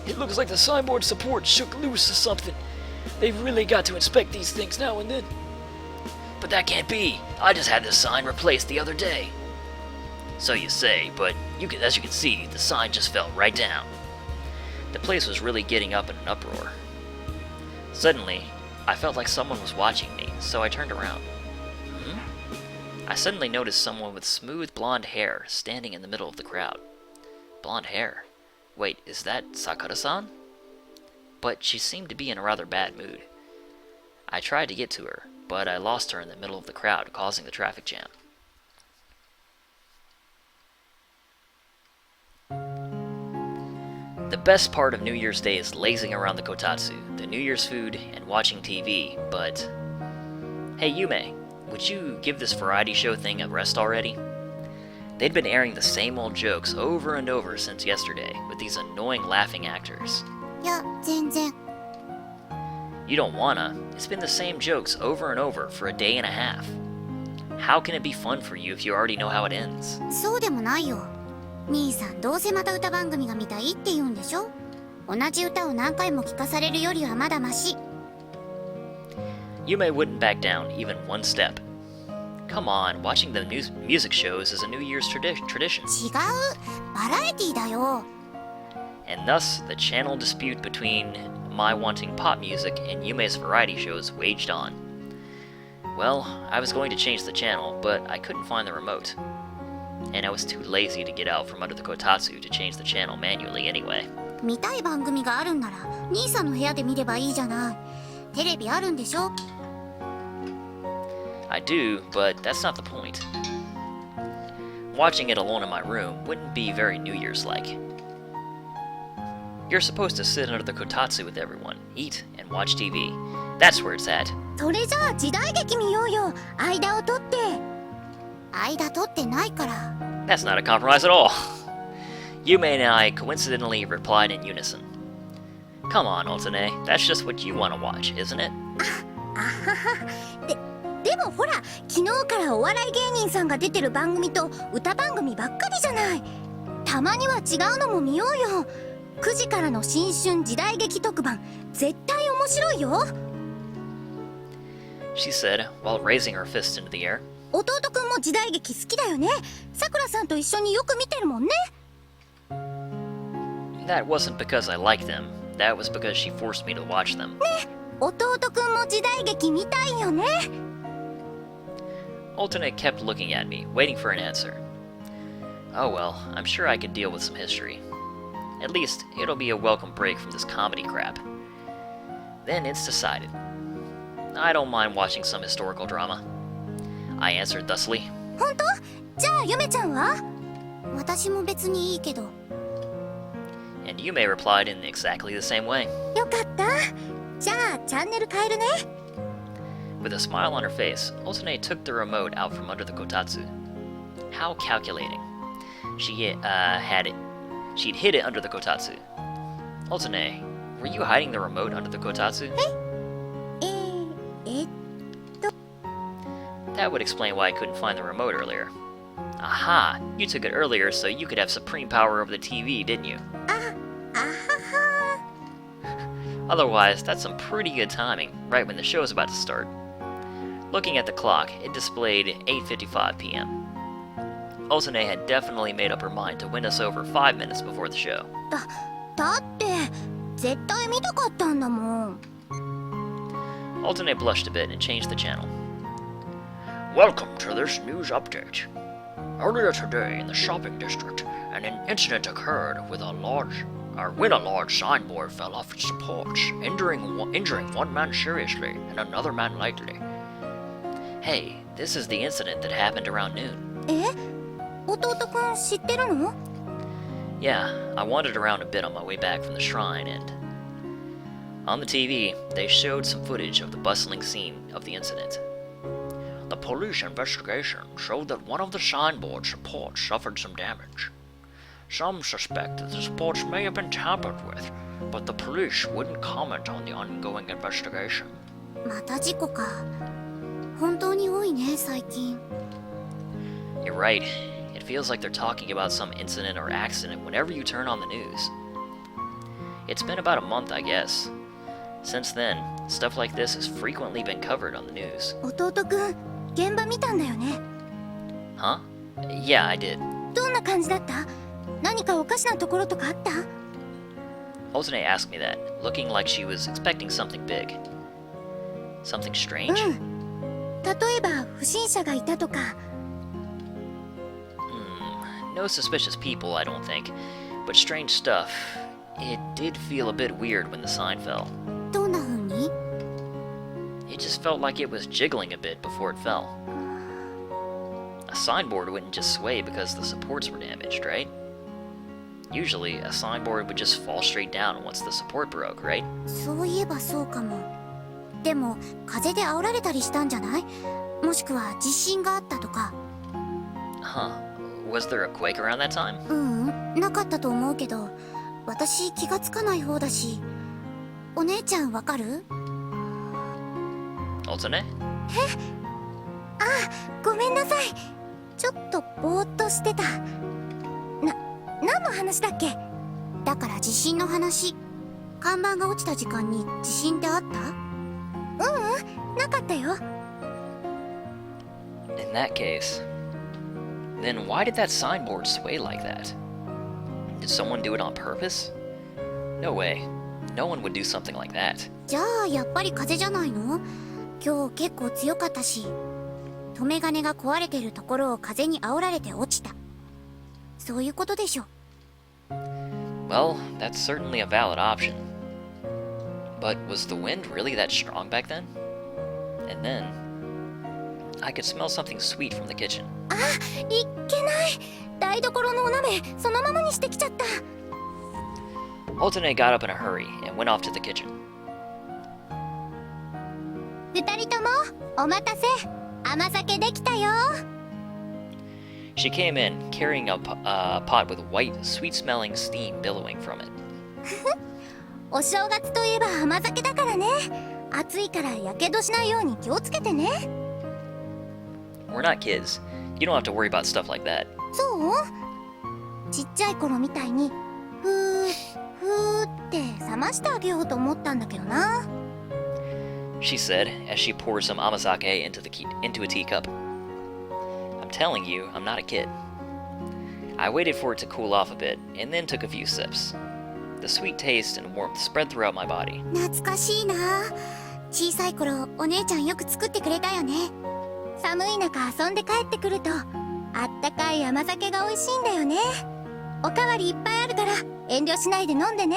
It looks like the signboard support shook loose or something. They've really got to inspect these things now and then. But that can't be. I just had this sign replaced the other day. So you say, but as you can see, the sign just fell right down. The place was really getting up in an uproar. Suddenly, I felt like someone was watching me, so I turned around. I suddenly noticed someone with smooth blonde hair standing in the middle of the crowd. Blonde hair? Wait, is that Sakura-san? But she seemed to be in a rather bad mood. I tried to get to her, but I lost her in the middle of the crowd, causing the traffic jam. The best part of New Year's Day is lazing around the kotatsu, the New Year's food, and watching TV, but... Hey Yume, would you give this variety show thing a rest already? They'd been airing the same old jokes over and over since yesterday, with these annoying laughing actors. いや、全然。 You don't wanna. It's been the same jokes over and over for a day and a half. How can it be fun for you if you already know how it ends? そうでもないよ。兄さんどうせまた歌番組が見たいって言うんでしょ。同じ歌を何回も聞かされるよりはまだマシ。 Yume wouldn't back down even one step. Come on, watching the music shows is a New Year's tradition. 違う。バラエティだよ。 And thus, the channel dispute between my wanting pop music and Yume's variety shows waged on. Well, I was going to change the channel, but I couldn't find the remote. And I was too lazy to get out from under the kotatsu to change the channel manually anyway. 見たい番組があるんなら兄さんの部屋で見ればいいじゃない。テレビあるんでしょ。 I do, but that's not the point. Watching it alone in my room wouldn't be very New Year's-like. You're supposed to sit under the kotatsu with everyone, eat, and watch TV. That's where it's at. それじゃあ時代劇見ようよ。間を取って。間取ってないから。 That's not a compromise at all. Yume and I coincidentally replied in unison. Come on, oto-nee, that's just what you want to watch, isn't it? あはは。でもほら、昨日からお笑い芸人さんが出てる番組と歌番組ばっかりじゃない。たまには違うのも見ようよ。9時からの新春時代劇特番、絶対面白いよ。 She said, while raising her fist into the air. 弟くんも時代劇好きだよね。さくらさんと一緒によく見てるもんね。 That wasn't because I liked them. That was because she forced me to watch them. ね、弟くんも時代劇見たいよね。 Oto-nee kept looking at me, waiting for an answer. Oh well, I'm sure I could deal with some history. At least, it'll be a welcome break from this comedy crap. Then it's decided. I don't mind watching some historical drama. I answered thusly. 本当？じゃあゆめちゃんは？私も別にいいけど。 And Yume replied in exactly the same way. よかった。じゃあチャンネル変えるね。 With a smile on her face, oto-nee took the remote out from under the kotatsu. How calculating. She'd hid it under the kotatsu. Oto-nee, were you hiding the remote under the kotatsu? え？ That would explain why I couldn't find the remote earlier. Aha! You took it earlier so you could have supreme power over the TV, didn't you? Otherwise, that's some pretty good timing, right when the show is about to start. Looking at the clock, it displayed 8:55 p.m. Oto-nee had definitely made up her mind to win us over 5 minutes before the show. だって絶対見たかったんだもん。 Oto-nee blushed a bit and changed the channel. Welcome to this news update. Earlier today in the shopping district, an incident occurred when a large signboard fell off its supports, injuring one man seriously and another man lightly. Hey, this is the incident that happened around noon. え？弟くん知ってるの？ Yeah, I wandered around a bit on my way back from the shrine and... On the TV, they showed some footage of the bustling scene of the incident. The police investigation showed that one of the signboard supports suffered some damage. Some suspect that the supports may have been tampered with, but the police wouldn't comment on the ongoing investigation. また事故か。本当に多いね、最近。 You're right. It feels like they're talking about some incident or accident whenever you turn on the news. It's been about a month, I guess. Since then, stuff like this has frequently been covered on the news. 弟くん、現場見たんだよね。 Huh? Yeah, I did. どんな感じだった？何かおかしなところとかあった？ Oto-nee asked me that, looking like she was expecting something big. Something strange? うん。例えば不審者がいたとか。 No suspicious people, I don't think. But strange stuff. It did feel a bit weird when the sign fell. どんな風に？ It just felt like it was jiggling a bit before it fell. A signboard wouldn't just sway because the supports were damaged, right? Usually, a signboard would just fall straight down once the support broke, right? そういえばそうかも。でも風で煽られたりしたんじゃない？もしくは地震があったとか。 Huh. Was there a quake around that time? ううん、なかったと思うけど、私気がつかない方だし。お姉ちゃんわかる？ Oto-nee? ごめんなさい。ちょっとぼーっとしてた。何の話だっけ？だから地震の話。看板が落ちた時間に地震ってあった？なかったよ。 In that case... Then why did that signboard sway like that? Did someone do it on purpose? No way. No one would do something like that. じゃあやっぱり風じゃないの？今日結構強かったし、留め金が壊れてるところを風に煽られて落ちた。そういうことでしょ。 Well, that's certainly a valid option. But was the wind really that strong back then? And then... I could smell something sweet from the kitchen. いっけない。台所のお鍋そのままにしてきちゃった。 Oto-nee got up in a hurry and went off to the kitchen. 二人ともお待たせ。甘酒できたよ。 She came in, carrying a pot with white, sweet-smelling steam billowing from it. お正月といえば甘酒だからね。暑いからやけどしないように気をつけてね。 We're not kids. You don't have to worry about stuff like that. そう？ちっちゃい頃みたいにふーって冷ましてあげようと思ったんだけどな。 She said, as she poured some amazake into a teacup. I'm telling you, I'm not a kid. I waited for it to cool off a bit, and then took a few sips. The sweet taste and warmth spread throughout my body. 懐かしいな。小さい頃お姉ちゃんよく作ってくれたよね。寒い中遊んで帰ってくるとあったかい甘酒が美味しいんだよね。おかわりいっぱいあるから遠慮しないで飲んでね。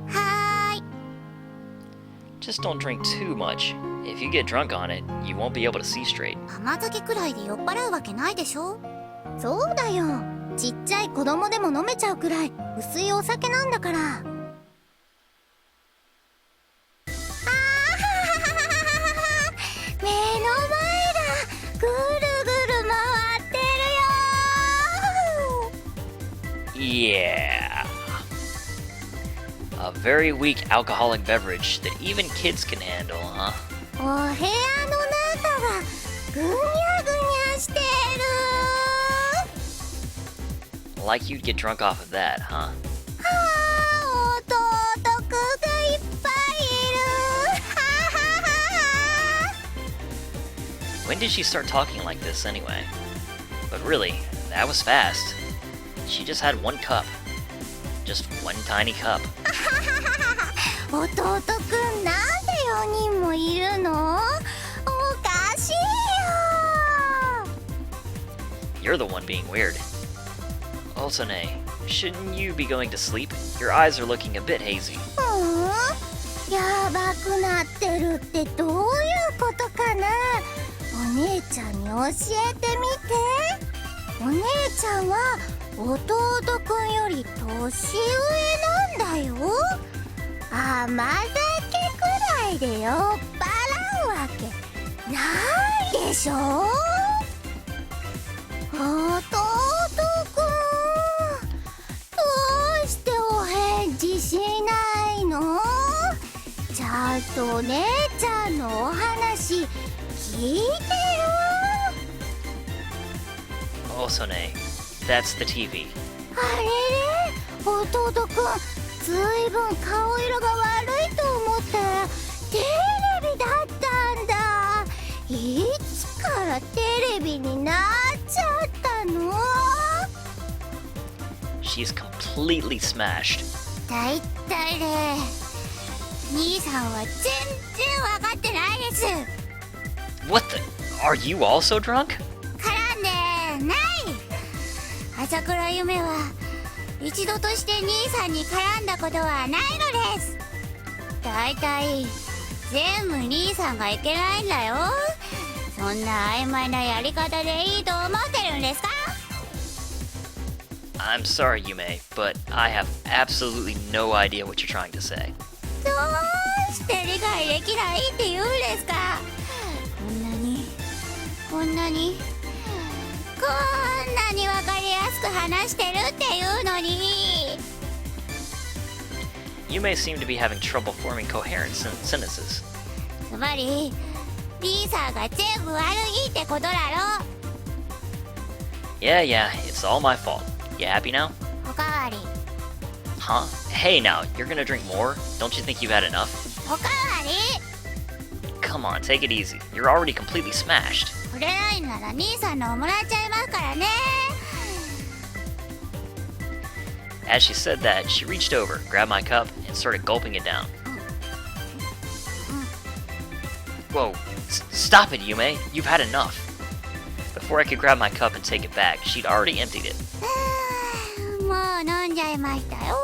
はーい。 Just don't drink too much. If you get drunk on it, you won't be able to see straight. 甘酒くらいで酔っ払うわけないでしょ。そうだよ。ちっちゃい子供でも飲めちゃうくらい薄いお酒なんだから。目の前だ。ぐるぐる回ってるよ。 Yeah. A very weak alcoholic beverage that even kids can handle, huh? お部屋の中がぐにゃぐにゃしてる。 Like you'd get drunk off of that, huh? はあ、弟くんがいっぱいいる。はははは。 When did she start talking like this anyway? But really, that was fast. She just had one cup. Just one tiny cup. 弟くんなんで4人もいるの？おかしいよ。 You're the one being weird. Oto-nee, shouldn't you be going to sleep? Your eyes are looking a bit hazy. やばくなってるってどういうことかな。お姉ちゃんに教えてみて。お姉ちゃんは弟くんより年上なんだよ。甘酒くらいで酔っ払うわけないでしょ。弟くん、どうしてお返事しないの？ちゃんとお姉ちゃんのお話聞いてる？ Oto-nee, that's the TV. あれれ、弟くん、ずいぶん顔色が悪いと思ったらテレビだったんだ。いつからテレビになっちゃったの？ She's completely smashed. だいたいね、兄さんは全然わかってないです。 What the? Are you also drunk? 絡んでない。朝倉夢は一度として兄さんに絡んだことはないのです。だいたい全部兄さんがいけないんだよ。そんな曖昧なやり方でいいと思ってるんですか？ I'm sorry, Yume, but I have absolutely no idea what you're trying to say. どうして理解できないって言うんですか？こんなにわかりやすく話してるっていうのに。 Yume seemed to be having trouble forming coherent sentences. つまりリーさんが全部悪いってことだろ。 Yeah, it's all my fault. You happy now? おかわり。 Huh? Hey now, you're gonna drink more? Don't you think you've had enough? おかわり。 Come on, take it easy. You're already completely smashed. くれないなら兄さんのをもらっちゃいますからね。 As she said that, she reached over, grabbed my cup, and started gulping it down. Whoa, stop it, Yume. You've had enough. Before I could grab my cup and take it back, she'd already emptied it. もう飲んじゃいましたよ。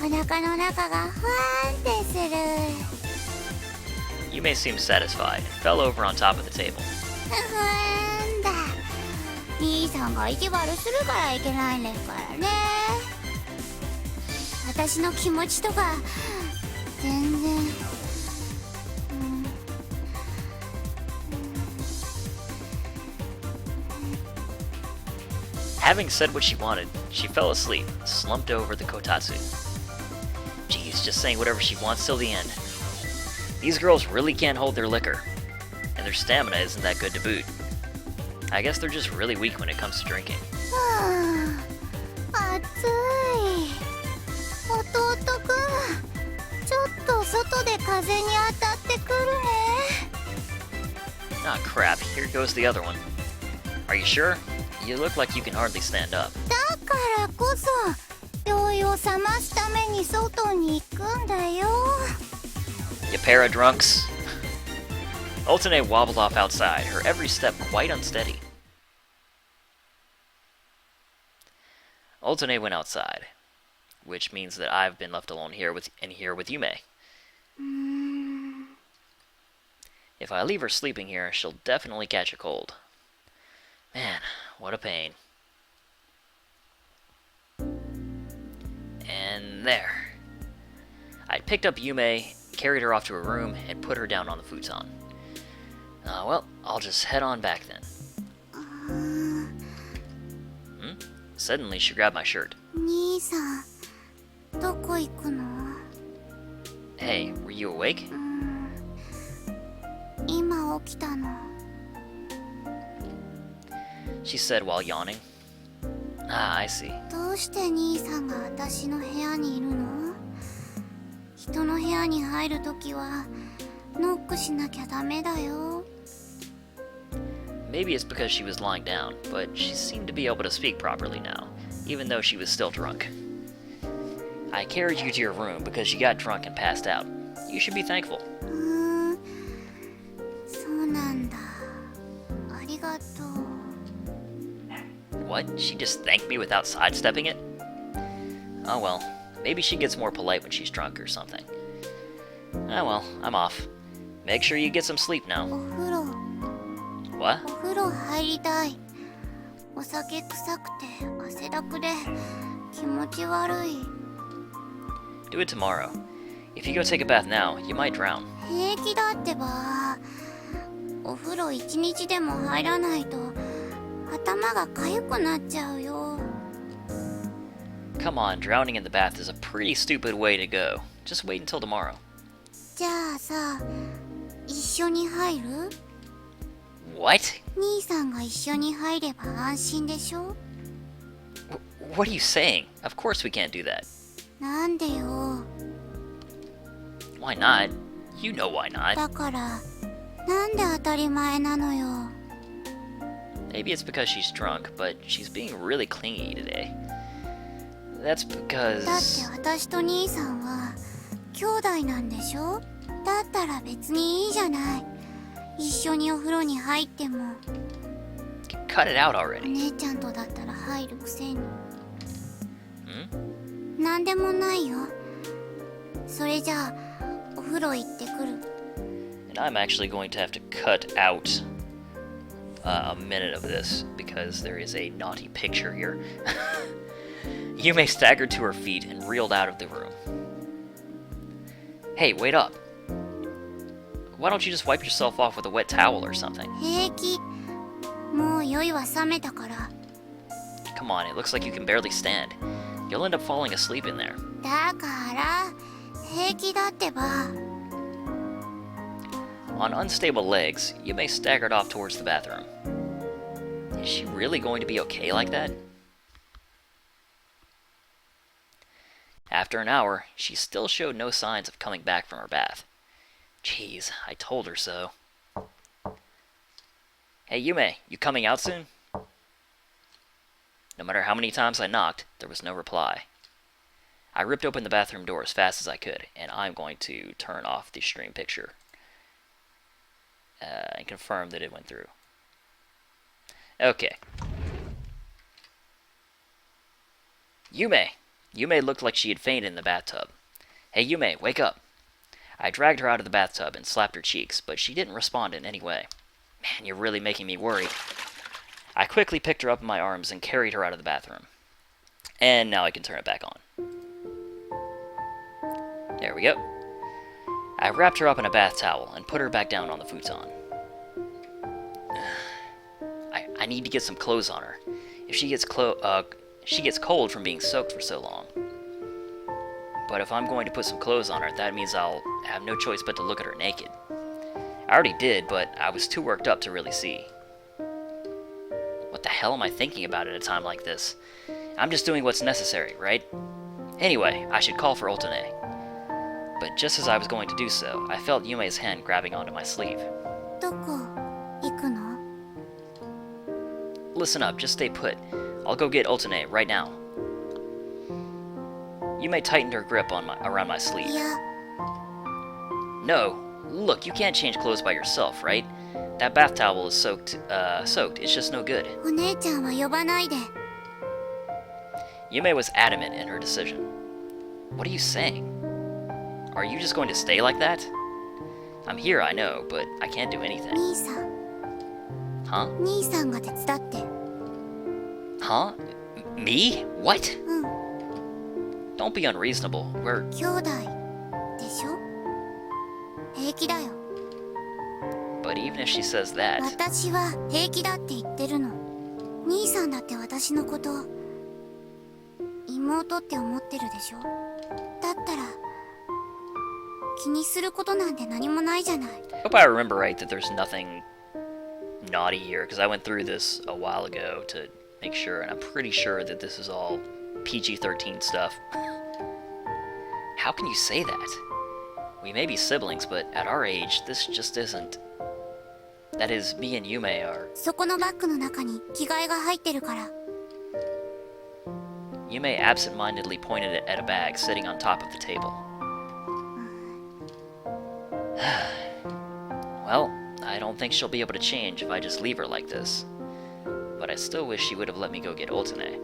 お腹の中がふわーんってする。 Yume seemed satisfied and fell over on top of the table. ふーんだ。兄さんが意地悪するからいけないんですからね。私の気持ちとか全然。Having said what she wanted, she fell asleep, slumped over the kotatsu. Geez, just saying whatever she wants till the end. These girls really can't hold their liquor, and their stamina isn't that good to boot. I guess they're just really weak when it comes to drinking. はあ、暑い。弟くん、ちょっと外で風に当たってくるね。 Ah, crap, here goes the other one. Are you sure? You look like you can hardly stand up. だからこそ酔いを覚ますために外に行くんだよ。 You pair of drunks. Oto-nee wobbled off outside, her every step quite unsteady. Oto-nee went outside, which means that I've been left alone here with Yume. If I leave her sleeping here, she'll definitely catch a cold. Man, what a pain. And there. I picked up Yume, carried her off to her room, and put her down on the futon. Well, I'll just head on back then. Suddenly, she grabbed my shirt. 兄さん、どこ行くの？ Hey, were you awake? 今起きたの。she said while yawning. Ah, I see. どうして兄さんが私の部屋にいるの？人の部屋に入るときはノックしなきゃダメだよ。 Maybe it's because she was lying down, but she seemed to be able to speak properly now, even though she was still drunk. I carried you to your room because you got drunk and passed out. You should be thankful. そうなんだ。ありがとう。 What? She just thanked me without sidestepping it? Oh well, maybe she gets more polite when she's drunk or something. Oh well, I'm off. Make sure you get some sleep お now. 風呂、 What? お風呂入りたい。お酒臭くて汗だくで気持ち悪い。 Do it tomorrow. If you go take a bath now, you might drown. 平気だってば。お風呂一日でも入らないと頭が痒くなっちゃうよ。 Come on, drowning in the bath is a pretty stupid way to go. Just wait until tomorrow. じゃあさ、一緒に入る？ What? 兄さんが一緒に入れば安心でしょ？ What are you saying? Of course we can't do that. なんでよ。 Why not? You know why not. だからなんで当たり前なのよ。 Maybe it's because she's drunk, but she's being really clingy today. That's だって because... 私と兄さんは兄弟なんでしょ？だったら別にいいじゃない。一緒にお風呂に入っても。 Cut it out お already. 姉ちゃんとだったら入るくせに。 Hmm? なんでもないよ。それじゃあお風呂行ってくる。 And I'm actually going to have to cut out a minute of this because there is a naughty picture here. Yume staggered to her feet and reeled out of the room. Hey, wait up. Why don't you just wipe yourself off with a wet towel or something? 平気。もう酔いは冷めたから。 Come on, it looks like you can barely stand. You'll end up falling asleep in there. だから平気だってば。 On unstable legs, Yume staggered off towards the bathroom. Is she really going to be okay like that? After an hour, she still showed no signs of coming back from her bath. Jeez, I told her so. Hey Yume, you coming out soon? No matter how many times I knocked, there was no reply. I ripped open the bathroom door as fast as I could, and I'm going to turn off the stream picture and confirm that it went through. Okay. Yume! Yume looked like she had fainted in the bathtub. Hey Yume, wake up! I dragged her out of the bathtub and slapped her cheeks, but she didn't respond in any way. Man, you're really making me worry. I quickly picked her up in my arms and carried her out of the bathroom. And now I can turn it back on. There we go. I wrapped her up in a bath towel and put her back down on the futon. I need to get some clothes on her. If she gets cold from being soaked for so long. But if I'm going to put some clothes on her, that means I'll have no choice but to look at her naked. I already did, but I was too worked up to really see. What the hell am I thinking about at a time like this? I'm just doing what's necessary, right? Anyway, I should call for oto-nee. But just as I was going to do so, I felt Yume's hand grabbing onto my sleeve. どこ行くの？ Listen up, just stay put. I'll go get oto-nee right now. Yume tightened her grip around my い sleeve. や、 No, look, you can't change clothes by yourself, right? That bath towel is soaked. It's just no good. お姉ちゃんは呼ばないで。 Yume was adamant in her decision. What are you saying? Are you just going to stay like that? I'm here, I know, but I can't do anything. 兄さん、 Huh? 兄さんが手伝って。 Huh? Me? What? うん、 Don't be unreasonable. We're... 兄弟でしょ？平気だよ。 But even if she says that... 私は平気だって言ってるの。兄さんだって私のこと妹って思ってるでしょ？だったら気にすることなんて何もないじゃない。 Hope I remember right that there's nothing naughty here, because I went through this a while ago to make sure, and I'm pretty sure that this is all PG-13 stuff. How can you say that? We may be siblings, but at our age, this just isn't. That is, me and Yume are. そこのバッグの中に着替えが入ってるから。 Yume absent-mindedly pointed at a bag sitting on top of the table. Well, I don't think she'll be able to change if I just leave her like this. But I still wish she would have let me go get oto-nee.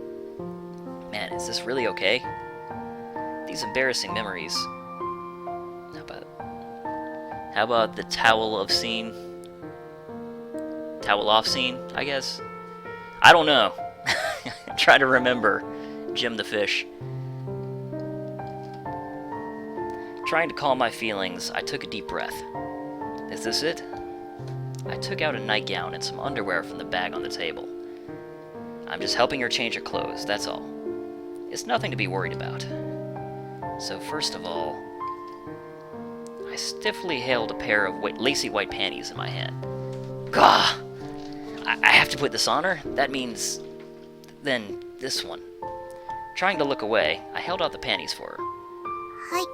Man, is this really okay? These embarrassing memories. How about the towel of scene? Towel off scene, I guess? I don't know. I'm trying to remember. Jim the fish. Trying to calm my feelings, I took a deep breath. Is this it? I took out a nightgown and some underwear from the bag on the table. I'm just helping her change her clothes, that's all. It's nothing to be worried about. So first of all, I stiffly held a pair of lacy white panties in my hand. Gah! I have to put this on her? That means... then this one. Trying to look away, I held out the panties for her. はい。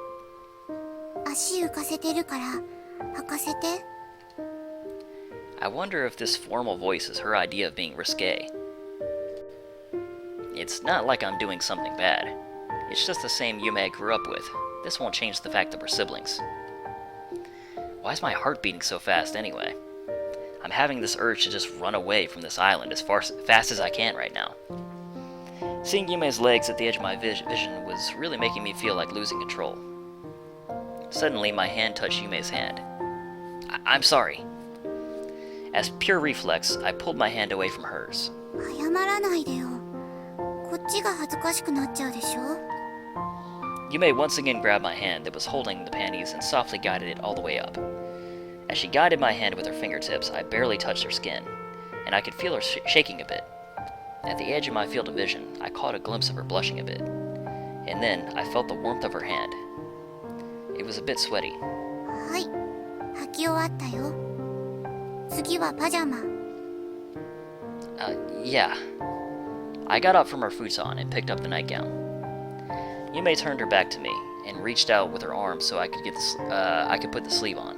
足浮かせてるから履かせて。 I wonder if this formal voice is her idea of being risque. It's not like I'm doing something bad. It's just the same Yume I grew up with. This won't change the fact that we're siblings. Why is my heart beating so fast anyway? I'm having this urge to just run away from this island as fast as I can right now. Seeing Yume's legs at the edge of my vision was really making me feel like losing control. Suddenly, my hand touched Yume's hand. I'm sorry. As pure reflex, I pulled my hand away from hers. 謝らないでよ。こっちが恥ずかしくなっちゃうでしょ。 Yume once again grabbed my hand that was holding the panties and softly guided it all the way up. As she guided my hand with her fingertips, I barely touched her skin, and I could feel her shaking a bit. At the edge of my field of vision, I caught a glimpse of her blushing a bit. And then, I felt the warmth of her hand. It was a bit sweaty. はい。履き終わったよ。次はパジャマ。Yeah. I got up from her futon and picked up the nightgown. Yume turned her back to me and reached out with her arm so I could put the sleeve on.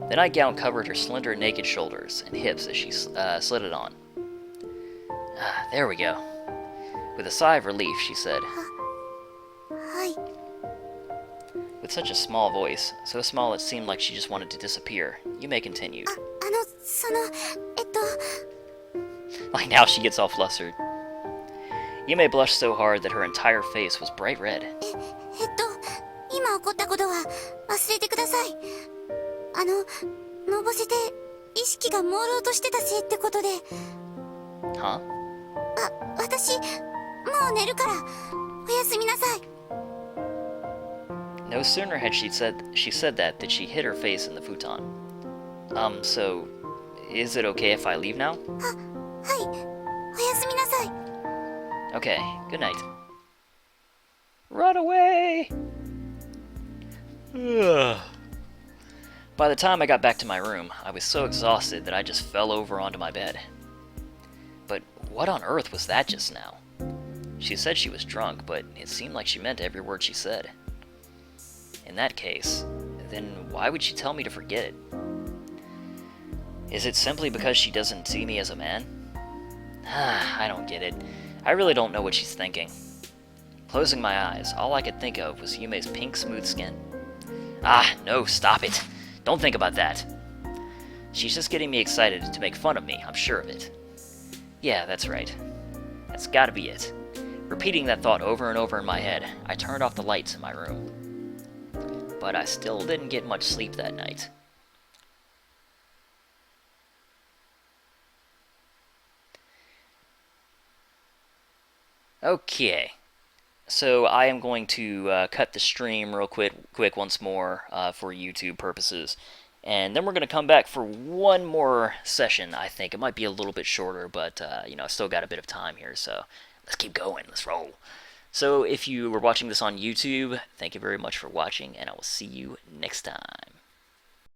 The nightgown covered her slender, naked shoulders and hips as she slid it on. There we go. With a sigh of relief, she said, はい。 with such a small voice, so small it seemed like she just wanted to disappear, Yume continued. その、Like now she gets all flustered. Yume blushed so hard that her entire face was bright red. 今起こったことは忘れてください。のぼせて意識が朦朧としてたせいってことで。Huh? 私、もう寝るから、おやすみなさい。 No sooner had she said that she hid her face in the futon. So, is it okay if I leave now? はい、おやすみなさい。 Okay, good night. Run away! By the time I got back to my room, I was so exhausted that I just fell over onto my bed. But what on earth was that just now? She said she was drunk, but it seemed like she meant every word she said. In that case, then why would she tell me to forget it? Is it simply because she doesn't see me as a man? I don't get it. I really don't know what she's thinking. Closing my eyes, all I could think of was Yume's pink, smooth skin. No, stop it. Don't think about that. She's just getting me excited to make fun of me, I'm sure of it. Yeah, that's right. That's gotta be it. Repeating that thought over and over in my head, I turned off the lights in my room. But I still didn't get much sleep that night. Okay, so I am going to cut the stream real quick once more for YouTube purposes, and then we're going to come back for one more session. I think it might be a little bit shorter, but you know, I still got a bit of time here, so let's keep going. Let's roll. So if you were watching this on YouTube, thank you very much for watching, and I will see you next time.